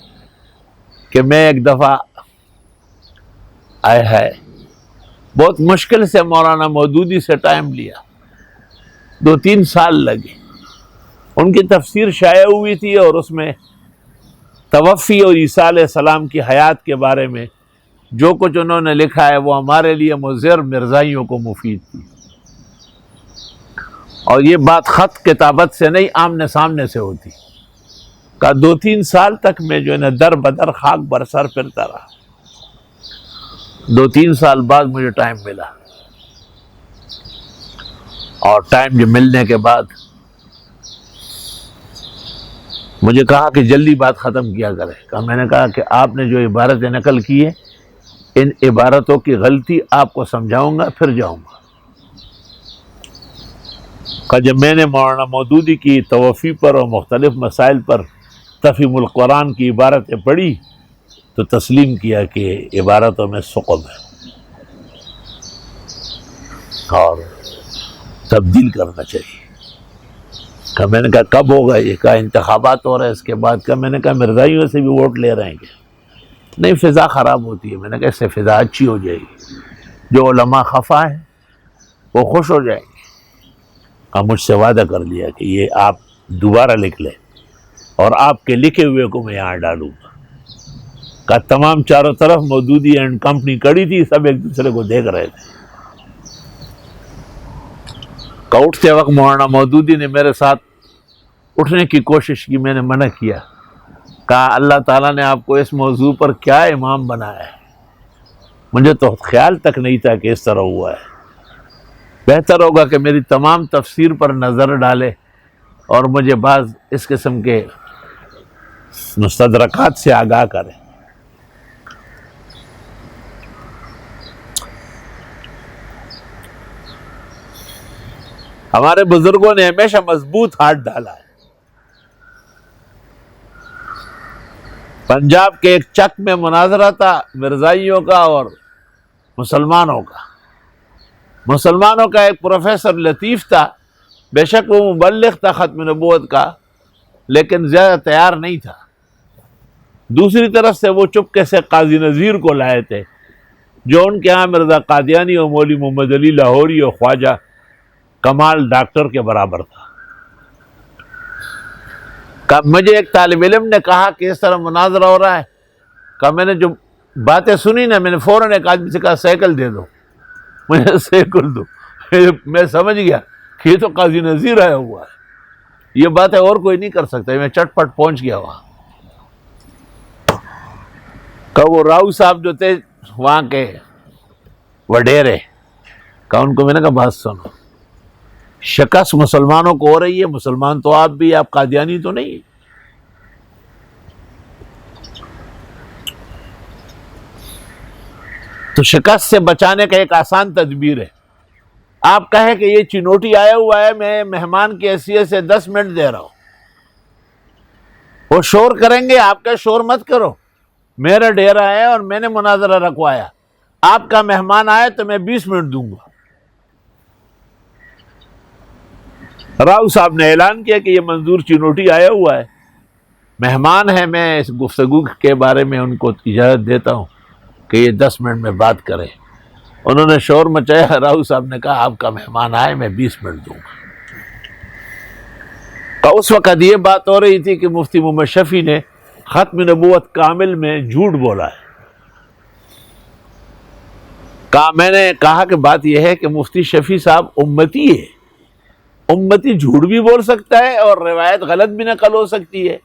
کہ میں ایک دفعہ آئے ہے بہت مشکل سے مولانا مودودی سے ٹائم لیا، 2-3 سال لگے. ان کی تفسیر شائع ہوئی تھی اور اس میں توفی اور عیسیٰ علیہ السلام کی حیات کے بارے میں جو کچھ انہوں نے لکھا ہے وہ ہمارے لیے مضر مرزائیوں کو مفید تھی. اور یہ بات خط کتابت سے نہیں، آمنے سامنے سے ہوتی. کہ 2-3 سال تک میں جو ہے نا در بدر خاک برسر پھرتا رہا. 2-3 سال بعد مجھے ٹائم ملا، اور ٹائم جو ملنے کے بعد مجھے کہا کہ جلدی بات ختم کیا کرے. میں نے کہا کہ آپ نے جو عبارتیں نقل کی ہے ان عبارتوں کی غلطی آپ کو سمجھاؤں گا پھر جاؤں گا. کہ جب میں نے مولانا مودودی کی توفی پر اور مختلف مسائل پر تفہیم القرآن کی عبارتیں پڑھی تو تسلیم کیا کہ عبارتوں میں سقم ہے اور تبدیل کرنا چاہیے. کہ میں نے کہا کب ہوگا یہ؟ کہا انتخابات ہو رہے ہیں اس کے بعد. کہ میں نے کہا مرزائیوں سے بھی ووٹ لے رہے ہیں کہ نہیں فضا خراب ہوتی ہے. میں نے کہا اس سے فضا اچھی ہو جائے گی. جو علماء خفا ہیں وہ خوش ہو جائیں گے. مجھ سے وعدہ کر لیا کہ یہ آپ دوبارہ لکھ لیں اور آپ کے لکھے ہوئے کو میں یہاں ڈالوں گا. کہ تمام چاروں طرف مودودی اینڈ کمپنی کڑی تھی, سب ایک دوسرے کو دیکھ رہے تھے. کہ اٹھتے وقت مولانا مودودی نے میرے ساتھ اٹھنے کی کوشش کی, میں نے منع کیا. کہا اللہ تعالیٰ نے آپ کو اس موضوع پر کیا امام بنایا ہے, مجھے تو خیال تک نہیں تھا کہ اس طرح ہوا ہے. بہتر ہوگا کہ میری تمام تفسیر پر نظر ڈالے اور مجھے بعض اس قسم کے مستدرکات سے آگاہ کرے. ہمارے بزرگوں نے ہمیشہ مضبوط ہاتھ ڈالا ہے. پنجاب کے ایک چک میں مناظرہ تھا مرزائیوں کا اور مسلمانوں کا. مسلمانوں کا ایک پروفیسر لطیف تھا, بے شک وہ مبلغ تھا ختم نبوت کا, لیکن زیادہ تیار نہیں تھا. دوسری طرف سے وہ چپکے سے قاضی نذیر کو لائے تھے, جو ان کے ہاں مرزا قادیانی اور مولوی محمد علی لاہوری اور خواجہ کمال ڈاکٹر کے برابر تھا. مجھے ایک طالب علم نے کہا کہ اس طرح مناظرہ ہو رہا ہے. کہ میں نے جو باتیں سنی نا, میں نے فوراً ایک آدمی سے کہا سائیکل دے دو, مجھے سائیکل دو. میں سمجھ گیا کہ یہ تو قاضی نذیر آیا ہوا ہے, یہ باتیں اور کوئی نہیں کر سکتا. میں چٹ پٹ پہنچ گیا وہاں. کہ وہ راؤ صاحب جو تھے وہاں کے وڈیرے, کہ ان کو میں نے کہا بات سنو, شکست مسلمانوں کو ہو رہی ہے, مسلمان تو آپ بھی, آپ قادیانی تو نہیں. تو شکست سے بچانے کا ایک آسان تدبیر ہے, آپ کہیں کہ یہ چنوٹی آیا ہوا ہے, میں مہمان کی حیثیت سے 10 منٹ دے رہا ہوں. وہ شور کریں گے, آپ کا شور مت کرو, میرا ڈیرا ہے اور میں نے مناظرہ رکھوایا, آپ کا مہمان آئے تو میں 20 منٹ دوں گا. راؤ صاحب نے اعلان کیا کہ یہ منظور چنوٹی آیا ہوا ہے, مہمان ہے, میں اس گفتگو کے بارے میں ان کو اجازت دیتا ہوں کہ یہ 10 منٹ میں بات کریں. انہوں نے شور مچایا, راؤ صاحب نے کہا آپ کا مہمان آئے, میں 20 منٹ دوں گا. تو اس وقت یہ بات ہو رہی تھی کہ مفتی محمد شفیع نے ختم نبوت کامل میں جھوٹ بولا ہے. میں نے کہا کہ بات یہ ہے کہ مفتی شفیع صاحب امتی ہے, امتی جھوٹ بھی بول سکتا ہے اور روایت غلط بھی نقل ہو سکتی ہے.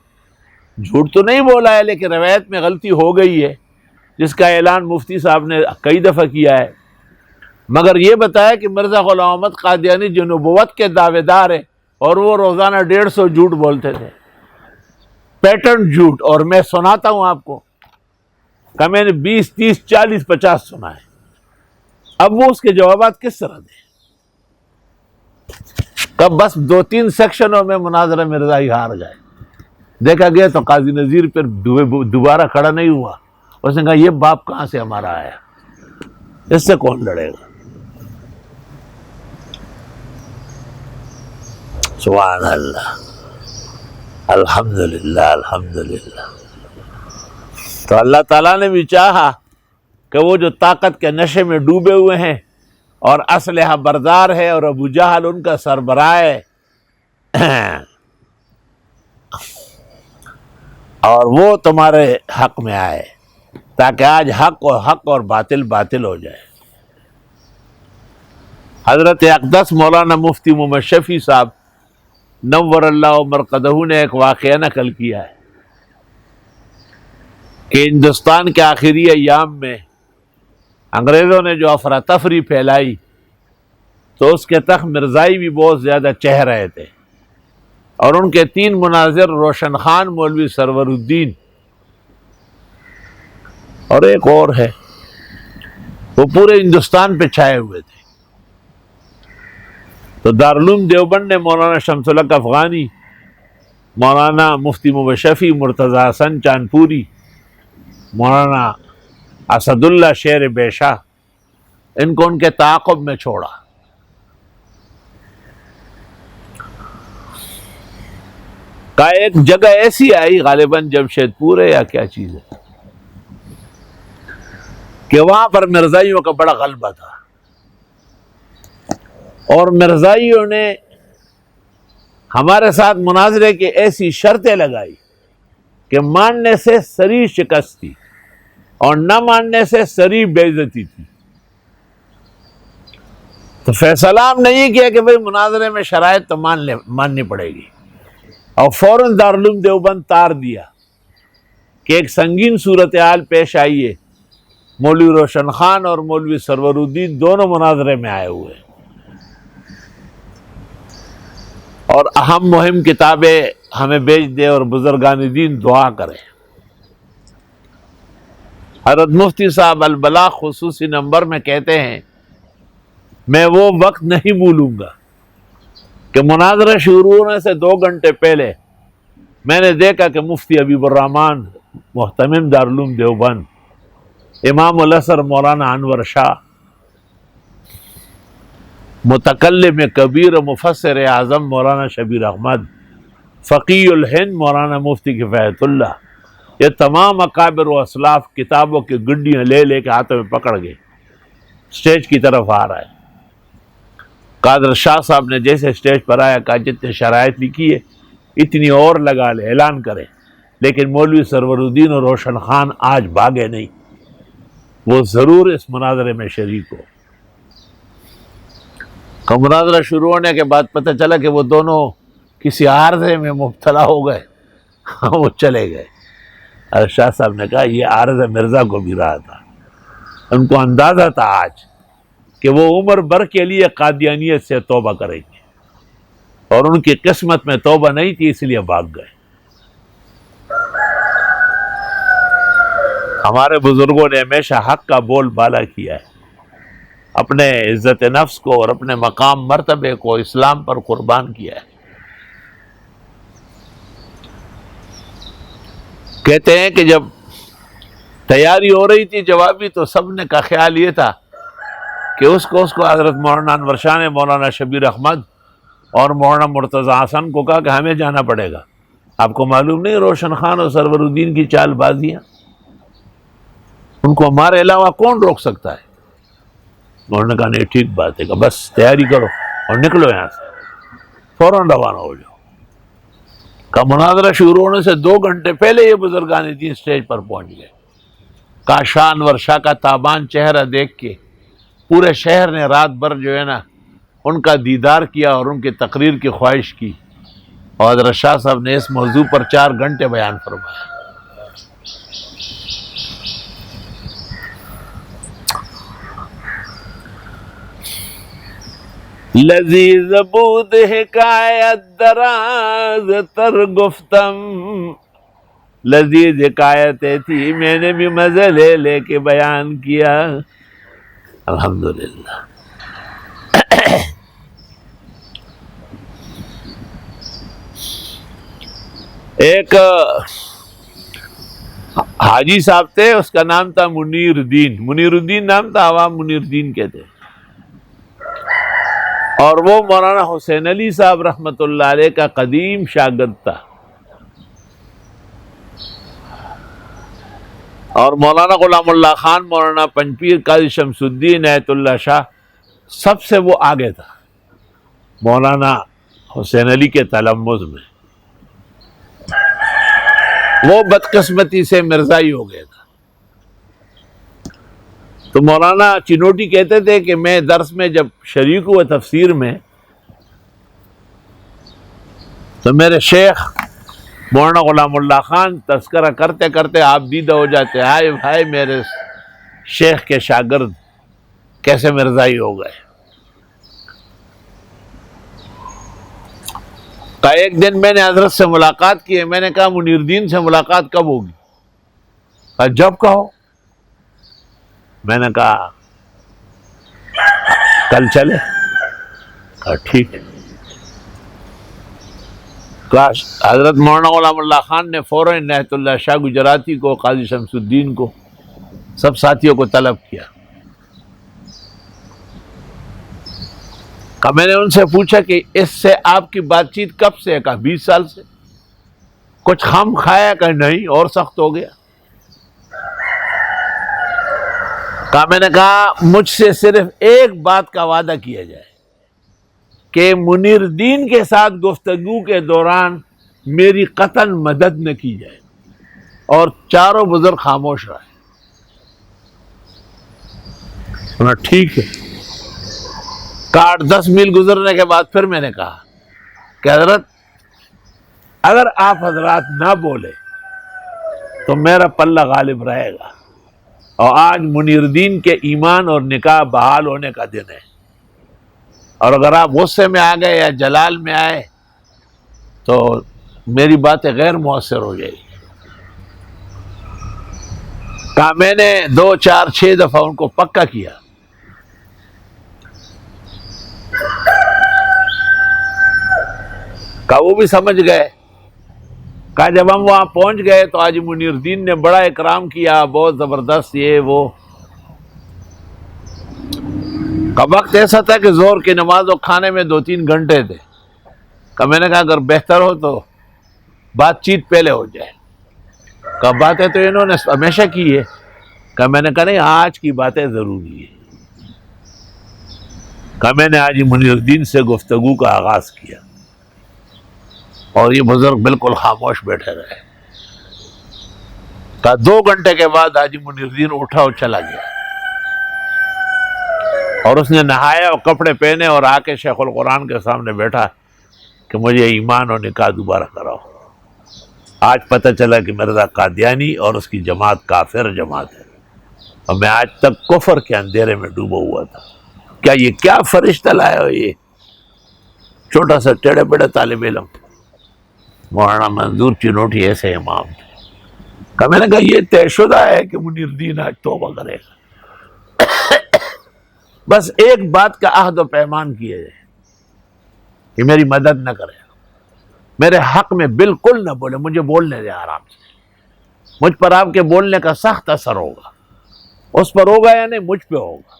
جھوٹ تو نہیں بولا ہے, لیکن روایت میں غلطی ہو گئی ہے, جس کا اعلان مفتی صاحب نے کئی دفعہ کیا ہے. مگر یہ بتایا کہ مرزا غلام احمد قادیانی جو نبوت کے دعوے دار ہیں, اور وہ روزانہ 150 جھوٹ بولتے تھے, پیٹرن جھوٹ. اور میں سناتا ہوں آپ کو کہ میں نے 20, 30, 40, 50 سنا ہے. اب وہ اس کے جوابات کس طرح دیں؟ کب بس 2-3 سیکشنوں میں مناظرہ مرزائی ہار گئے. دیکھا گیا تو قاضی نذیر پھر دوبارہ کھڑا نہیں ہوا. اس نے کہا یہ باپ کہاں سے ہمارا آیا, اس سے کون لڑے گا. سبحان اللہ, الحمدللہ الحمدللہ. تو اللہ تعالیٰ نے بھی چاہا کہ وہ جو طاقت کے نشے میں ڈوبے ہوئے ہیں اور اسلحہ بردار ہے, اور ابو جہل ان کا سربراہ ہے, اور وہ تمہارے حق میں آئے, تاکہ آج حق اور باطل باطل ہو جائے. حضرت اقدس مولانا مفتی محمد شفیع صاحب نور اللہ مرقدہ نے ایک واقعہ نقل کیا ہے کہ ہندوستان کے آخری ایام میں انگریزوں نے جو افراتفری پھیلائی, تو اس کے تخت مرزائی بھی بہت زیادہ چہ رہے تھے, اور ان کے 3 مناظر روشن خان مولوی سرور الدین اور ایک اور ہے, وہ پورے ہندوستان پہ چھائے ہوئے تھے. تو دارالعلوم دیوبند نے مولانا شمس الحق افغانی, مولانا مفتی محمد شفیع, مرتضی حسن چاندپوری, مولانا اسد اللہ شیر بیشا, ان کو ان کے تعاقب میں چھوڑا. کا ایک جگہ ایسی آئی, غالباً جمشید پور ہے یا کیا چیز ہے, کہ وہاں پر مرزائیوں کا بڑا غلبہ تھا، اور مرزائیوں نے ہمارے ساتھ مناظرے کی ایسی شرطیں لگائی کہ ماننے سے سری شکست تھی اور نہ ماننے سے سری بے عزتی تھی۔ تو فیصلہ ہم نے یہ کیا کہ بھئی مناظرے میں شرائط تو ماننی پڑے گی، اور فوراً دارالعلوم دیوبند تار دیا کہ ایک سنگین صورتحال پیش آئی ہے، مولوی روشن خان اور مولوی سرور الدین دونوں مناظرے میں آئے ہوئے ہیں، اور اہم مہم کتابیں ہمیں بھیج دے اور بزرگان دین دعا کریں۔ حضرت مفتی صاحب البلاغ خصوصی نمبر میں کہتے ہیں، میں وہ وقت نہیں بھولوں گا کہ مناظرہ شروع ہونے سے 2 گھنٹے پہلے میں نے دیکھا کہ مفتی حبیب الرحمن محتمم دارالعلوم دیوبند، امام الازہر مولانا انور شاہ، متکلم کبیر و مفسر اعظم مولانا شبیر احمد، فقی الہند مولانا مفتی کفایت اللہ، یہ تمام اکابر و اسلاف کتابوں کی گڈیاں لے لے کے ہاتھوں میں پکڑ گئے، سٹیج کی طرف آ رہا ہے۔ قادر شاہ صاحب نے جیسے سٹیج پر آیا کہا جتنے شرائط لکھی ہے اتنی اور لگا لے، اعلان کرے، لیکن مولوی سرور الدین اور روشن خان آج بھاگے نہیں، وہ ضرور اس مناظرے میں شریک ہو۔ مناظرہ شروع ہونے کے بعد پتہ چلا کہ وہ دونوں کسی عارضے میں مبتلا ہو گئے، وہ چلے گئے۔ اور شاہ صاحب نے کہا یہ عارضہ مرزا کو بھی رہا تھا، ان کو اندازہ تھا آج کہ وہ عمر بھر کے لیے قادیانیت سے توبہ کریں گے، اور ان کی قسمت میں توبہ نہیں تھی، اس لیے بھاگ گئے۔ ہمارے بزرگوں نے ہمیشہ حق کا بول بالا کیا ہے، اپنے عزت نفس کو اور اپنے مقام مرتبے کو اسلام پر قربان کیا ہے۔ کہتے ہیں کہ جب تیاری ہو رہی تھی جوابی، تو سب نے کا خیال یہ تھا کہ اس کو حضرت مولانا انور شاہ نے مولانا شبیر احمد اور مولانا مرتضی حسن کو کہا کہ ہمیں جانا پڑے گا، آپ کو معلوم نہیں روشن خان اور سرور الدین کی چال بازیاں، ان کو ہمارے علاوہ کون روک سکتا ہے؟ انہوں نے کہا نہیں ٹھیک بات ہے، کہ بس تیاری کرو اور نکلو یہاں سے، فوراً روانہ ہو جاؤ۔ کا مناظرہ شروع ہونے سے 2 گھنٹے پہلے یہ بزرگان دین سٹیج پر پہنچ گئے۔ کا شاہ انور شاہ کا تابان چہرہ دیکھ کے پورے شہر نے رات بھر جو ہے نا ان کا دیدار کیا اور ان کی تقریر کی خواہش کی، اور حضرت شاہ صاحب نے اس موضوع پر 4 گھنٹے بیان فرمایا۔ لذیذ بود حکایت دراز تر گفتم، لذیذ حکایتیں تھی میں نے بھی مزے لے لے کے بیان کیا۔ الحمدللہ۔ ایک حاجی صاحب تھے، اس کا نام تھا منیر الدین نام تھا، عوام منیر الدین کہتے ہیں، اور وہ مولانا حسین علی صاحب رحمۃ اللہ علیہ کا قدیم شاگرد تھا، اور مولانا غلام اللہ خان، مولانا پنجپیر، قاضی شمس الدین ایت اللہ شاہ، سب سے وہ آگے تھا مولانا حسین علی کے تلمذ میں۔ وہ بدقسمتی سے مرزائی ہو گیا تھا، تو مولانا چنوٹی کہتے تھے کہ میں درس میں جب شریک ہوا تفسیر میں، تو میرے شیخ مولانا غلام اللہ خان تذکرہ کرتے کرتے آپ دیدہ ہو جاتے، ہائے بھائی میرے شیخ کے شاگرد کیسے مرزائی ہو گئے۔ کہا ایک دن میں نے حضرت سے ملاقات کی ہے، میں نے کہا منیر الدین سے ملاقات کب ہوگی؟ کہا جب کہو۔ میں نے کہا کل چلے؟ کہا ٹھیک ہے۔ حضرت مولانا غلام اللہ خان نے فوراً عنایت اللہ شاہ گجراتی کو، قاضی شمس الدین کو، سب ساتھیوں کو طلب کیا۔ میں نے ان سے پوچھا کہ اس سے آپ کی بات چیت کب سے ہے؟ کہا 20 سال سے۔ کچھ خام کھایا؟ کہ نہیں اور سخت ہو گیا۔ میں نے کہا مجھ سے صرف ایک بات کا وعدہ کیا جائے کہ منیر الدین کے ساتھ گفتگو کے دوران میری قطعاً مدد نہ کی جائے، اور چاروں بزرگ خاموش رہے۔ ٹھیک ہے۔ 8-10 میل گزرنے کے بعد پھر میں نے کہا کہ حضرت اگر آپ حضرات نہ بولے تو میرا پلہ غالب رہے گا، اور آج منیر الدین کے ایمان اور نکاح بحال ہونے کا دن ہے، اور اگر آپ غصے میں آ گئے یا جلال میں آئے تو میری باتیں غیر مؤثر ہو جائے گی۔ کہا میں نے 2 4 6 دفعہ ان کو پکا کیا۔ کہا وہ بھی سمجھ گئے۔ کہا جب ہم وہاں پہنچ گئے تو آج منیر الدین نے بڑا اکرام کیا، بہت زبردست یہ وہ۔ کا وقت ایسا تھا کہ ظہر کی نماز اور کھانے میں 2-3 گھنٹے تھے۔ کہ میں نے کہا اگر بہتر ہو تو بات چیت پہلے ہو جائے۔ کہ باتیں تو انہوں نے ہمیشہ کی ہے۔ کہ میں نے کہا نہیں، آج کی باتیں ضروری ہے۔ کہ میں نے آج منیر الدین سے گفتگو کا آغاز کیا، اور یہ بزرگ بالکل خاموش بیٹھے رہے۔ کہ 2 گھنٹے کے بعد حاجی منیر الدین اٹھا اور چلا گیا، اور اس نے نہایا اور کپڑے پہنے اور آ کے شیخ القرآن کے سامنے بیٹھا کہ مجھے ایمان اور نکاح دوبارہ کراؤ۔ آج پتہ چلا کہ مرزا قادیانی اور اس کی جماعت کافر جماعت ہے، اور میں آج تک کفر کے اندھیرے میں ڈوبا ہوا تھا۔ کیا یہ کیا فرشتہ لایا ہو؟ یہ چھوٹا سا ٹیڑھے بڑے طالب علم مولانا منظور چنوٹی ایسے امام تھے۔ کہ میں نے کہا یہ طے شدہ ہے کہ منیر الدین آج توبہ کرے گا، بس ایک بات کا عہد و پیمان کیا جائے کہ میری مدد نہ کرے، میرے حق میں بالکل نہ بولے، مجھے بولنے دے آرام سے۔ مجھ پر آپ کے بولنے کا سخت اثر ہوگا، اس پر ہوگا یا نہیں، مجھ پہ ہوگا۔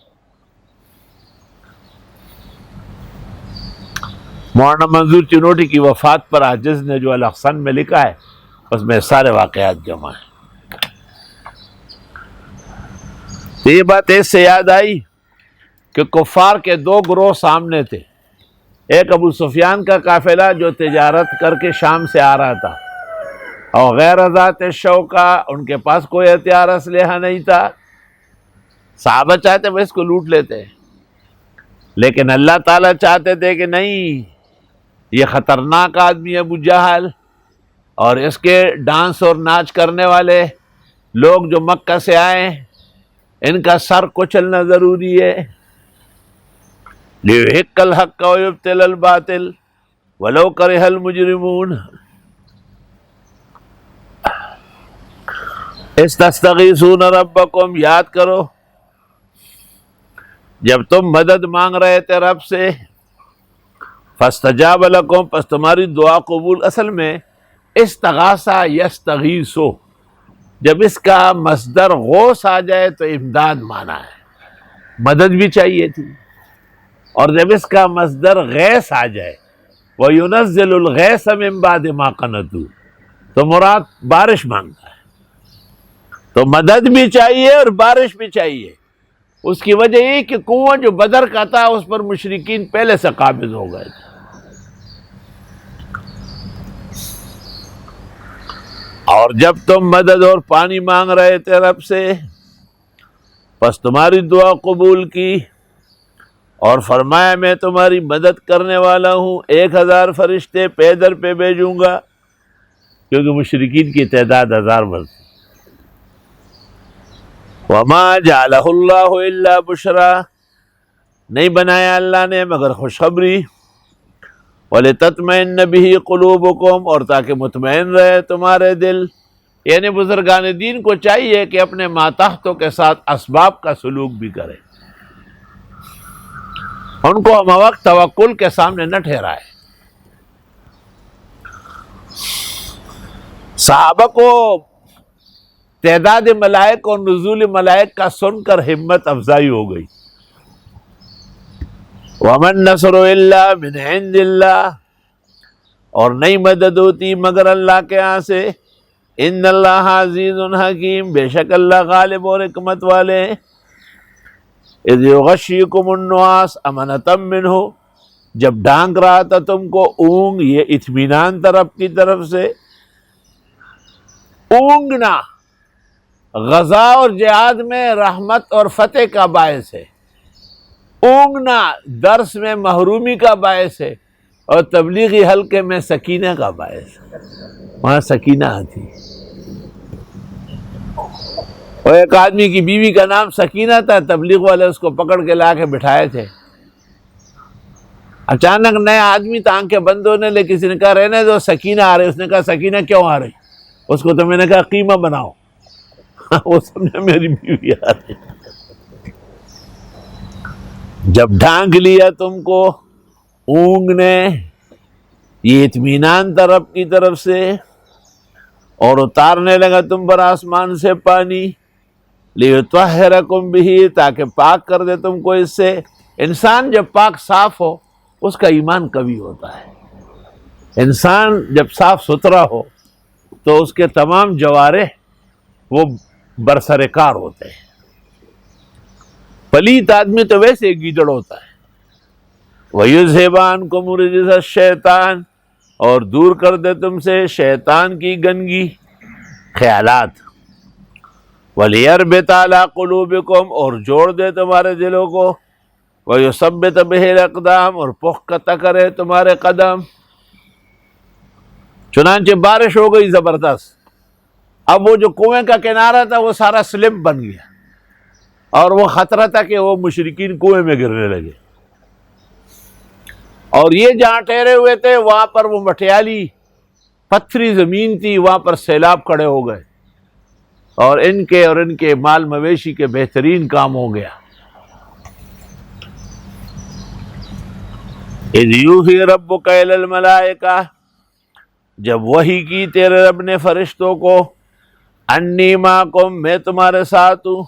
مولانا منظور چنوٹی کی وفات پر عاجز نے جو الاحسن میں لکھا ہے اس میں سارے واقعات جمع ہیں۔ تو یہ بات اس سے یاد آئی کہ کفار کے 2 گروہ سامنے تھے۔ ایک ابو سفیان کا قافلہ جو تجارت کر کے شام سے آ رہا تھا، اور غیر ذات شوکا، ان کے پاس کوئی ہتھیار اسلحہ نہیں تھا۔ صحابہ چاہتے وہ اس کو لوٹ لیتے، لیکن اللہ تعالیٰ چاہتے تھے کہ نہیں، یہ خطرناک آدمی ابو جہل اور اس کے ڈانس اور ناچ کرنے والے لوگ جو مکہ سے آئے، ان کا سر کچلنا ضروری ہے۔ لِيُحِقَّ الْحَقَّ وَيُبْطِلَ الْبَاطِلَ وَلَوْ كَرِهَ الْمُجْرِمُونَ۔ اِسْتَسْتَغِيثُونَ رَبَّكُمْ، یاد کرو جب تم مدد مانگ رہے تھے رب سے، فَاسْتَجَابَ لَكُمْ، پس تمہاری دعا قبول۔ اصل میں استغاثہ یستغیثو، جب اس کا مصدر غوث آ جائے تو امداد مانا ہے، مدد بھی چاہیے تھی، اور جب اس کا مصدر غیث آ جائے وَيُنَزِّلُ الْغَيْثَ مِن بَعْدِ مَا قَنَطُوا، تو مراد بارش مانگتا ہے۔ تو مدد بھی چاہیے اور بارش بھی چاہیے۔ اس کی وجہ یہ کہ کنواں جو بدر کا تھا اس پر مشرکین پہلے سے قابض ہو گئے تھے، اور جب تم مدد اور پانی مانگ رہے تھے رب سے، پس تمہاری دعا قبول کی، اور فرمایا میں تمہاری مدد کرنے والا ہوں، 1000 فرشتے پیدر پہ بھیجوں گا، کیونکہ مشرکین کی تعداد 1000 بس۔ وَمَا جَعَلَهُ اللَّهُ إِلَّا بُشْرَىٰ، نہیں بنایا اللہ نے مگر خوشخبری، وَلِتَطْمَئِنَّ بِهِ قُلُوبُكُمْ، اور تاکہ مطمئن رہے تمہارے دل۔ یعنی بزرگان دین کو چاہیے کہ اپنے ماتحتوں کے ساتھ اسباب کا سلوک بھی کرے، ان کو ہم وقت توکل کے سامنے نہ ٹھہرائے۔ صحابہ کو تعداد ملائک اور نزول ملائک کا سن کر ہمت افزائی ہو گئی۔ وَمَا النَّصْرُ إِلَّا مِنْ عِنْدِ اللَّهِ، اور نہیں مدد ہوتی مگر اللہ کے ہاں سے۔ إِنَّ اللَّهَ عَزِيزٌ حَكِيمٌ، بے شک اللہ غالب اور حکمت والے ہیں۔ اذ یغشیکم النعاس امنۃ منہ، جب ڈھانک رہا تھا تم کو اونگ، یہ اطمینان طرف کی طرف سے. اونگنا غزا اور جہاد میں رحمت اور فتح کا باعث ہے، اونگنا درس میں محرومی کا باعث ہے، اور تبلیغی حلقے میں سکینہ کا باعث ہے. وہاں سکینہ آتی. اور ایک آدمی کی بیوی کا نام سکینہ تھا، تبلیغ والے اس کو پکڑ کے لا کے بٹھائے تھے. اچانک نیا آدمی تھا، آنکھیں بند ہونے لے، کسی نے کہا رہنے دو سکینہ آ رہی. اس نے کہا سکینہ کیوں آ رہی؟ اس کو تو میں نے کہا قیمہ بناؤ. وہ سمجھا میری بیوی آ رہی. جب ڈھانک لیا تم کو اونگ نے، یہ اطمینان طرف کی طرف سے، اور اتارنے لگا تم پر آسمان سے پانی، لِيُطَهِّرَكُمْ بِهِ، تاکہ پاک کر دے تم کو اس سے. انسان جب پاک صاف ہو اس کا ایمان قوی ہوتا ہے. انسان جب صاف ستھرا ہو تو اس کے تمام جوارح وہ برسر کار ہوتے ہیں. پلیت آدمی تو ویسے گیدڑ ہوتا ہے. وَيُذْهِبْ عَنْكُمُ رِجْزَ الشَّيْطَانِ، اور دور کر دے تم سے شیطان کی گندگی خیالات. وَلِيَرْبِطَ عَلَىٰ قُلُوبِكُمْ، اور جوڑ دے تمہارے دلوں کو. وَيُثَبِّتَ بِهِ الْأَقْدَامَ، اور پختہ کرے تمہارے قدم. چنانچہ بارش ہو گئی زبردست. اب وہ جو کنویں کا کنارہ تھا وہ سارا سلپ بن گیا، اور وہ خطرہ تھا کہ وہ مشرکین کنویں میں گرنے لگے. اور یہ جہاں ٹھہرے ہوئے تھے وہاں پر وہ مٹیالی پتھری زمین تھی، وہاں پر سیلاب کھڑے ہو گئے، اور ان کے مال مویشی کے بہترین کام ہو گیا. اذ یوحی ربک الی الملائکہ، جب وحی کی تیرے رب نے فرشتوں کو، انی معکم، میں تمہارے ساتھ ہوں.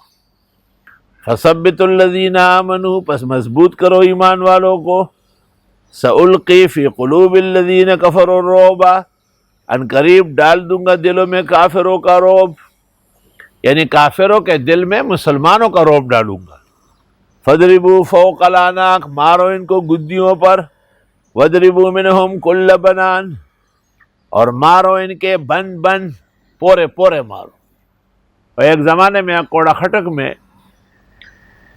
فثبتوا الذین آمنوا، پس مضبوط کرو ایمان والوں کو. سألقی فی قلوب الذین کفروا الرعب، ان قریب ڈال دوں گا دلوں میں کافروں کا رعب، یعنی کافروں کے دل میں مسلمانوں کا رعب ڈالوں گا. فَاضْرِبُوا فَوْقَ الْأَعْنَاقِ، مارو ان کو گدیوں پر. وَاضْرِبُوا مِنْهُمْ كُلَّ بَنَانٍ، اور مارو ان کے بن پورے پورے مارو. اور ایک زمانے میں کوڑا خٹک میں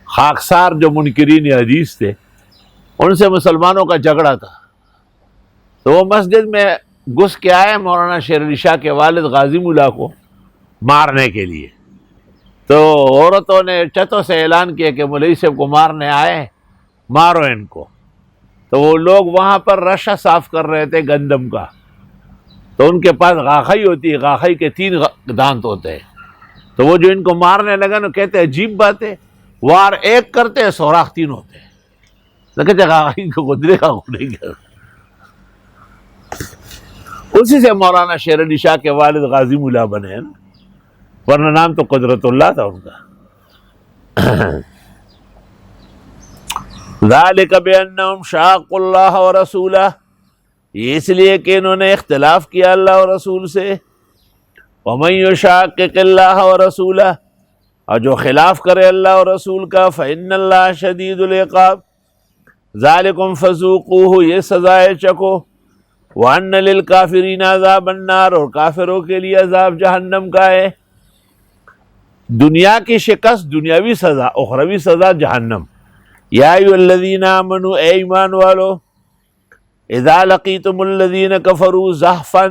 خاکسار جو منکرین حدیث تھے، ان سے مسلمانوں کا جھگڑا تھا. تو وہ مسجد میں گھس کے آئے مولانا شیر علی شاہ کے والد غازی ملا کو مارنے کے لیے. تو عورتوں نے چتوں سے اعلان کیا کہ مولوی صاحب کو مارنے آئے، مارو ان کو. تو وہ لوگ وہاں پر رشا صاف کر رہے تھے گندم کا. تو ان کے پاس غاخئی ہوتی ہے، غاخئی کے 3 دانت ہوتے ہیں. تو وہ جو ان کو مارنے لگا نا، کہتے عجیب بات ہے، وار ایک کرتے سوراخ 3 ہوتے ہیں. تو کہتے غاخئی کو گدرے کا نہیں کر. اسی سے مولانا شیر علی شاہ کے والد غازی ملا بنے نا، ورنہ نام تو قدرت اللہ تھا ان کا. ذالک بانہم شاقوا اللہ ورسولہ، یہ اس لیے کہ انہوں نے اختلاف کیا اللہ اور رسول سے. ومن یشاقق اللہ ورسولہ، اور جو خلاف کرے اللہ اور رسول کا، فإن اللہ شدید العقاب، ذالکم فذوقوہ، یہ سزائے چکو. وان للکافرین عذاب النار، اور کافروں کے لیے عذاب جہنم کا ہے. دنیا کی شکست دنیاوی سزا، اخروی سزا جہنم. یا ایھا الذین آمنوا، اے ایمان والو، اذا لقیتم الذین کفروا زحفا،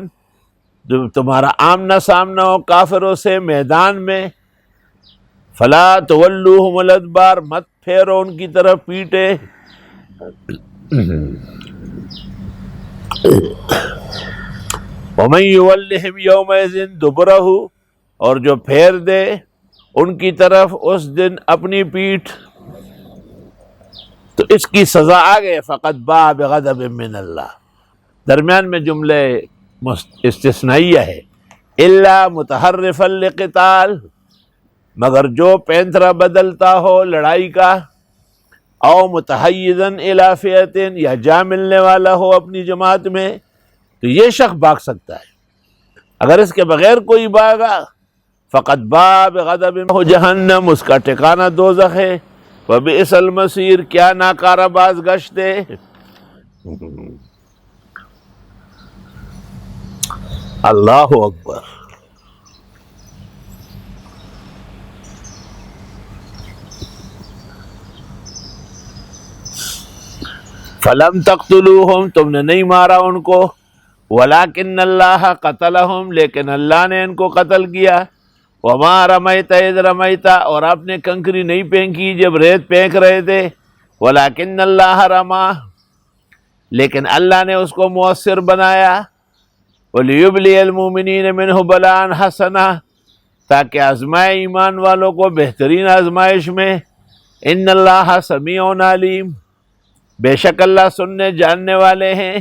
جب تمہارا آمنا سامنا ہو کافروں سے میدان میں، فلا تولوہم الادبار، مت پھیرو ان کی طرف پیٹے. ومن یولہم یومئذ دبرہ، اور جو پھیر دے ان کی طرف اس دن اپنی پیٹھ، تو اس کی سزا آگے. فقد باء بغضب من اللہ، درمیان میں جملے استثنائیہ ہے. الا متحرفا لقتال، مگر جو پینترا بدلتا ہو لڑائی کا. او متحیزا الی فئۃ، یا جا ملنے والا ہو اپنی جماعت میں، تو یہ شخص بھاگ سکتا ہے. اگر اس کے بغیر کوئی بھاگا، فقد باء بغضب جہنم، اس کا ٹھکانہ دوزخ ہے. وبئس المصیر، کیا ناکارہ بازگشت ہے۔ اللہ اکبر۔ فلم تقتلوہم، تم نے نہیں مارا ان کو، ولکن اللہ قتلہم، لیکن اللہ نے ان کو قتل کیا، وما رمیت اذ رمیت، اور آپ نے کنکری نہیں پھینکی جب ریت پھینک رہے تھے، ولکن اللہ رما، لیکن اللہ نے اس کو مؤثر بنایا، ولیبلی المؤمنین منہ بلاء حسنا، تاکہ آزمائے ایمان والوں کو بہترین آزمائش میں، ان اللہ سمیع علیم، بے شک اللہ سننے جاننے والے ہیں۔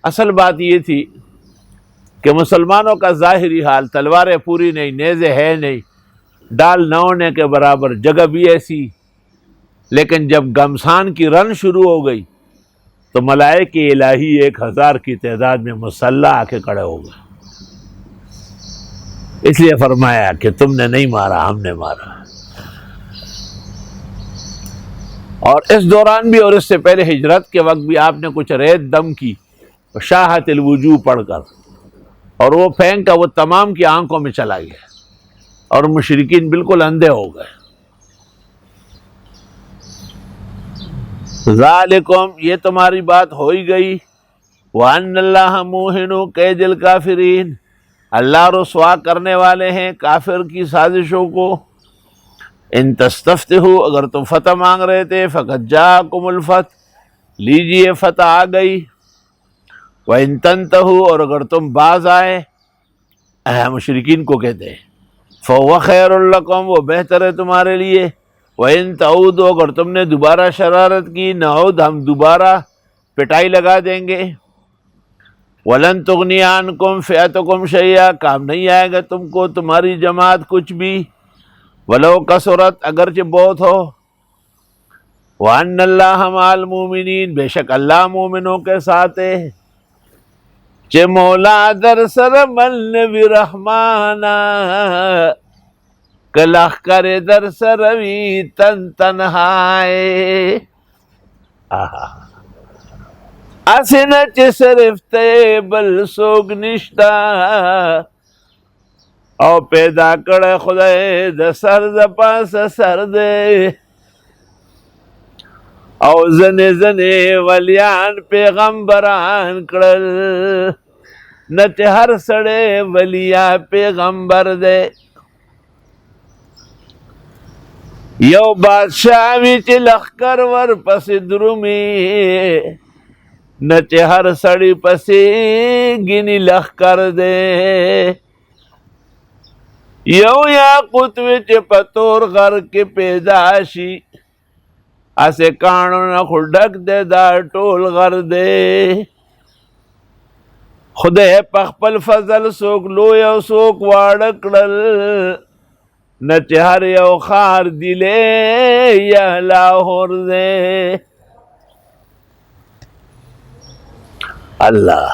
اصل بات یہ تھی کہ مسلمانوں کا ظاہری حال، تلواریں پوری نہیں، نیزے ہے نہیں، ڈال نہ ہونے کے برابر، جگہ بھی ایسی، لیکن جب گھمسان کی رن شروع ہو گئی تو ملائکہ الہی 1000 کی تعداد میں مسلح آ کے کھڑے ہو گئے، اس لیے فرمایا کہ تم نے نہیں مارا، ہم نے مارا۔ اور اس دوران بھی اور اس سے پہلے ہجرت کے وقت بھی آپ نے کچھ ریت دم کی، شاہت الوجوہ پڑھ کر، اور وہ پھینک کر وہ تمام کی آنکھوں میں چلا گیا، اور مشرکین بالکل اندھے ہو گئے۔ ذالکم، یہ تمہاری بات ہو ہی گئی، وَأَنَّ اللَّهَ مُوهِنُ كَيْدِ الْكَافِرِينَ، اللہ رسوا کرنے والے ہیں کافر کی سازشوں کو۔ ان تستفتحوا، اگر تم فتح مانگ رہے تھے، فقد جاءکم الفتح، لیجئے فتح آ گئی، وَإِن تَنْتَهُوا، اور اگر تم باز آئے، مشرکین کو کہتے ہیں، فَهُوَ خَيْرٌ لَكُمْ، وہ بہتر ہے تمہارے لیے، وَإِن تَعُودُوا، اگر تم نے دوبارہ شرارت کی، نعود، ہم دوبارہ پٹائی لگا دیں گے، وَلَن تُغْنِيَ عَنْكُمْ فِئَتُكُمْ شَيْئًا، کام نہیں آئے گا تم کو تمہاری جماعت کچھ بھی، وَلَوْ كَثُرَتْ، اگرچہ بہت ہو، وَأَنَّ اللَّهَ مَعَ الْمُؤْمِنِينَ، بے شک اللہ مومنوں کے ساتھ ہے، چہ مولا در سر مل برحمانا، کلخ کرے در سروی تن تنہائے، اسن چہ صرف تے بل سوگ نشتا، او پیدا کڑے خدای د سر د پاس سر دے، او زنے زنے ولیان پیغمبران کڑل، نچ ہر سڑے ولیا پیغمبر دے، یو بادشاہ وچ لخکر ور پس درومی، نچ ہر سڑی پسی گنی لخکر دے، یو یاقوت وچ پتور غر کے پیداشی، اسے کانو نہ خڈک دے دا ٹول غر دے، خدے پخپل فضل سوک لو یو سوک واڑکڑل، نچ ہر یو خار دلے یا لاہور دے۔ اللہ،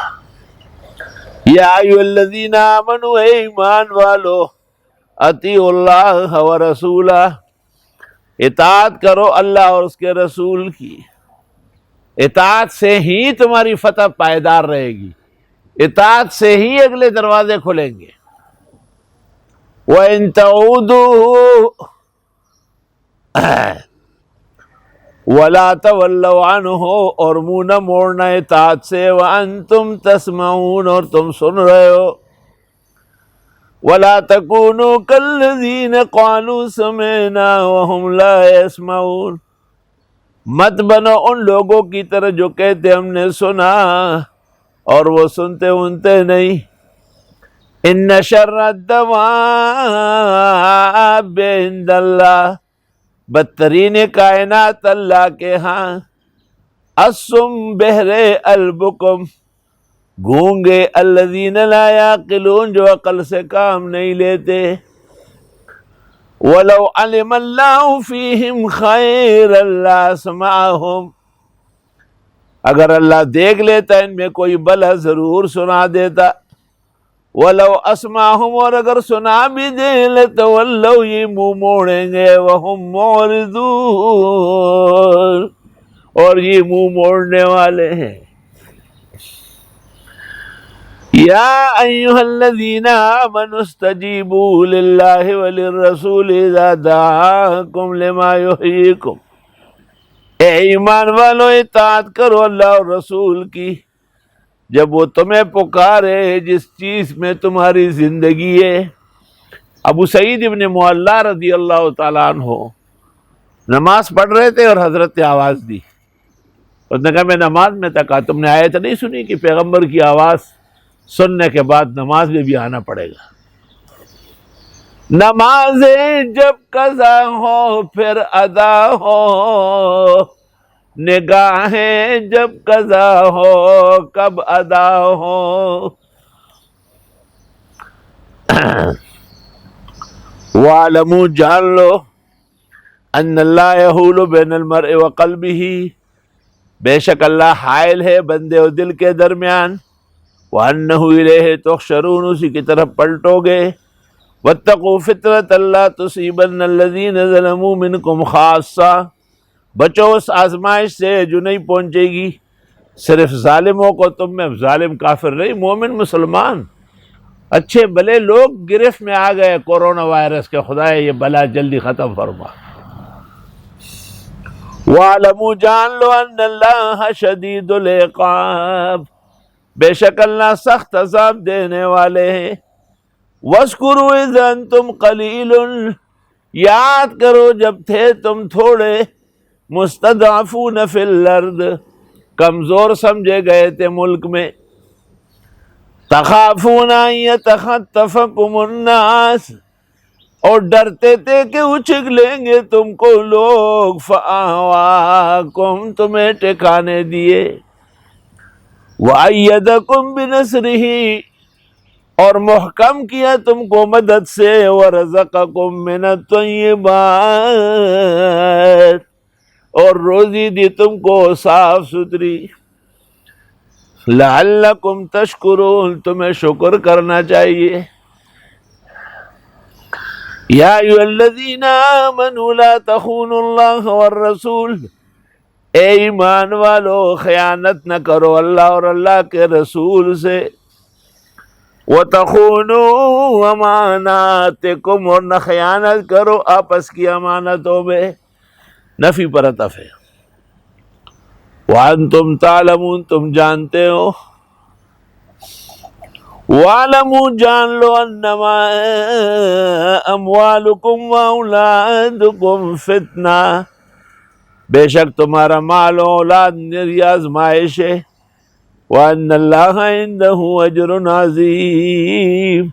یا ایھا الذین آمنوا، اے ایمان والو، اطیعوا اللہ و رسولہ، اطاعت کرو اللہ اور اس کے رسول کی، اطاعت سے ہی تمہاری فتح پائیدار رہے گی، اطاعت سے ہی اگلے دروازے کھلیں گے۔ وَإِن تَعُودُوا وَلَا تَوَلَّوْا عَنْهُ، اور منہ نہ موڑنا اطاعت سے، وَأَنْتُمْ تَسْمَعُونَ، اور تم سن رہے ہو، وَلَا تَكُونُوا كَالَّذِينَ قَالُوا سَمِعْنَا وَهُمْ لَا يَسْمَعُونَ، مت بنو ان لوگوں کی طرح جو کہتے ہم نے سنا اور وہ سنتے انتے نہیں۔ ان شر الدواب عند اللہ، بدترین کائنات اللہ کے ہاں، الصم بہرے، البکم گونگے، الذین لا یعقلون جو عقل سے کام نہیں لیتے، وَلَوْ عَلِمَ اللَّهُ فِيهِمْ خَيْرًا لَأَسْمَعَهُمْ، اگر اللہ دیکھ لیتا ان میں کوئی بھلا ضرور سنا دیتا، وَلَوْ أَسْمَعْهُمْ، اور اگر سنا بھی دیں، لَتَوَلَّوْا، یہ منہ موڑیں گے، وَهُمْ مُعْرِضُونَ، اور یہ منہ موڑنے والے ہیں۔ یا ایھا الذین آمنوا استجیبوا للہ وللرسول اذا دعاکم لما یحییکم، اے ایمان والو اطاعت کرو اللہ اور رسول کی جب وہ تمہیں پکارے جس چیز میں تمہاری زندگی ہے۔ ابو سعید ابن معلیٰ رضی اللہ تعالیٰ عنہ نماز پڑھ رہے تھے اور حضرت نے آواز دی، اس نے کہا میں نماز میں تھا، کہا تم نے آیت نہیں سنی کہ پیغمبر کی آواز سننے کے بعد نماز میں بھی آنا پڑے گا؟ نمازیں جب قضا ہو پھر ادا ہو، نگاہیں جب قضا ہو کب ادا ہو۔ وَاعْلَمُوا، جان لو، ان اللہ یحول بین المرء وقلبہ، بے شک اللہ حائل ہے بندے و دل کے درمیان، وَأَنَّهُ إِلَيْهِ تُحْشَرُونَ، اسی کی طرف پلٹو گے۔ وَاتَّقُوا فِتْنَةً لَا تُصِيبَنَّ الَّذِينَ ظَلَمُوا مِنْكُمْ خَاصَّةً، بچو اس آزمائش سے جو نہیں پہنچے گی صرف ظالموں کو، تم میں ظالم کافر نہیں، مومن مسلمان اچھے بلے لوگ گرفت میں آ گئے کورونا وائرس کے، خدایا یہ بلا جلدی ختم فرما۔ وَاعْلَمُوا، جان لو، ان اللہ شدید العقاب، بے شک اللہ سخت عذاب دینے والے ہیں۔ وَاذْكُرُوا إِذْ أَنْتُمْ قَلِيلٌ، یاد کرو جب تھے تم تھوڑے، مستضعفون فی الارض، کمزور سمجھے گئے تھے ملک میں، تخافون ان یتخطفکم الناس، اور ڈرتے تھے کہ اچک لیں گے تم کو لوگ، فآواکم، تمہیں ٹھکانے دیے، وَأَيَّدَكُمْ بِنَصْرِهِ، اور محکم کیا تم کو مدد سے، وَرَزَقَكُمْ مِنَ الطَّيِّبَاتِ، اور روزی دی تم کو صاف ستھری، لَعَلَّكُمْ تَشْكُرُونَ، تمہیں شکر کرنا چاہیے۔ یا ایھا الذین آمنوا لا تخونوا اللہ والرسول، اے ایمان والو خیانت نہ کرو اللہ اور اللہ کے رسول سے، وَتَخُونُوا أَمَانَاتِكُمْ، اور نہ خیانت کرو آپس کی امانتوں میں، نفی پر عطف ہے، وَأَنْتُمْ تَعْلَمُونَ، تم جانتے ہو، وَاعْلَمُوا، جان لو، انما اموالکم واولادکم فتنہ، بے شک تمہارا مال و اولاد میری آزمائش ہے، وَأَنَّ اللَّهَ عِندَهُ أَجْرٌ عَظِيمٌ،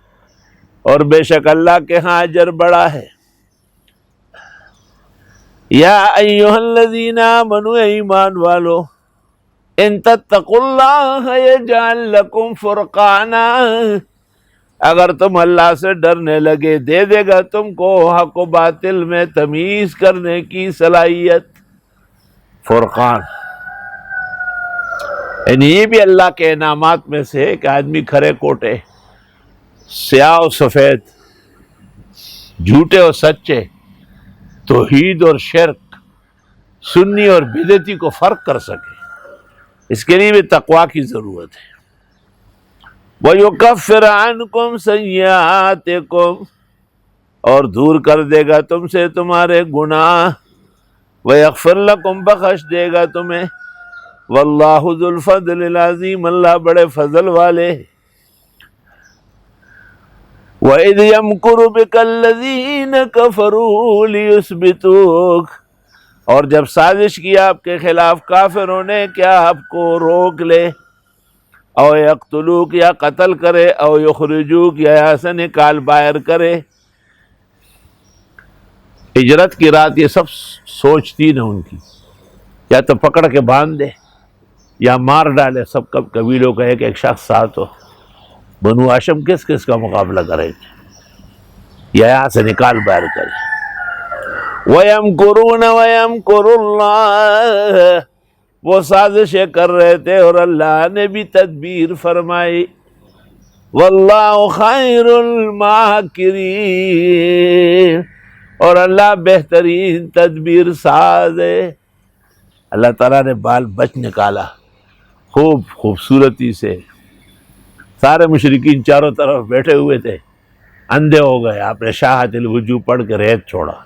اور بے شک اللہ کے ہاں اجر بڑا ہے۔ یا ایھا الذین آمنوا، اے ایمان والو، ان تتقوا اللہ یجعل لکم فرقانا، اگر تم اللہ سے ڈرنے لگے دے دے گا تم کو حق و باطل میں تمیز کرنے کی صلاحیت۔ فرقان یعنی یہ بھی اللہ کے انعامات میں سے کہ آدمی کھرے کوٹے، سیاہ و سفید، جھوٹے اور سچے، توحید اور شرک، سنی اور بدعتی کو فرق کر سکے، اس کے لیے بھی تقویٰ کی ضرورت ہے۔ وَيُكَفِّرْ عَنْكُمْ سَيِّئَاتِكُمْ، اور دور کر دے گا تم سے تمہارے گناہ، وَيَغْفِرْ لَكُمْ، بخش دے گا تمہیں، وَاللَّهُ ذُو الْفَضْلِ الْعَظِيمِ، اللہ بڑے فضل والے۔ وَإِذْ يَمْكُرُ بِكَ الَّذِينَ كَفَرُوا لِيُثْبِتُوكَ، اور جب سازش کی آپ کے خلاف کافروں نے کیا آپ کو روک لے، او یقتلوک، یا قتل کرے، او یخرجوک، یا یہاں سے نکال باہر کرے۔ ہجرت کی رات یہ سب سوچ تھی نا ان کی، یا تو پکڑ کے باندھ دے یا مار ڈالے، سب قبیلوں کا ایک شخص ساتھ ہو، بنو ہاشم کس کس کا مقابلہ کریں گے، یا یہاں سے نکال باہر کرے۔ وَيَمْكُرُونَ وَيَمْكُرُ اللَّهُ، وہ سازشیں کر رہے تھے اور اللہ نے بھی تدبیر فرمائی۔ واللہ خیر الماکرین، اور اللہ بہترین تدبیر ساز ہے۔ اللہ تعالیٰ نے بال بچ نکالا خوب خوبصورتی سے۔ سارے مشرکین چاروں طرف بیٹھے ہوئے تھے، اندھے ہو گئے۔ آپ نے شاہد الوجوہ پڑھ کے ریت چھوڑا،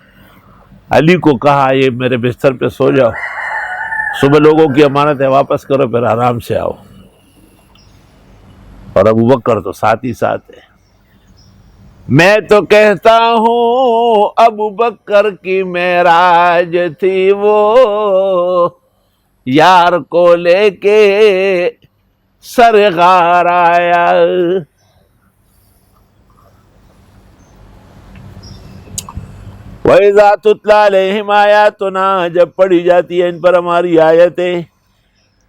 علی کو کہا یہ میرے بستر پہ سو جاؤ، صبح لوگوں کی امانتیں واپس کرو، پھر آرام سے آؤ۔ اور ابو بکر تو ساتھ ہی ساتھ ہے۔ میں تو کہتا ہوں ابو بکر کی معراج تھی وہ، یار کو لے کے سر غار آیا۔ وَإِذَا تُتْلَى عَلَيْهِمْ آيَاتُنَا، جب پڑھی جاتی ہے ان پر ہماری آیتیں،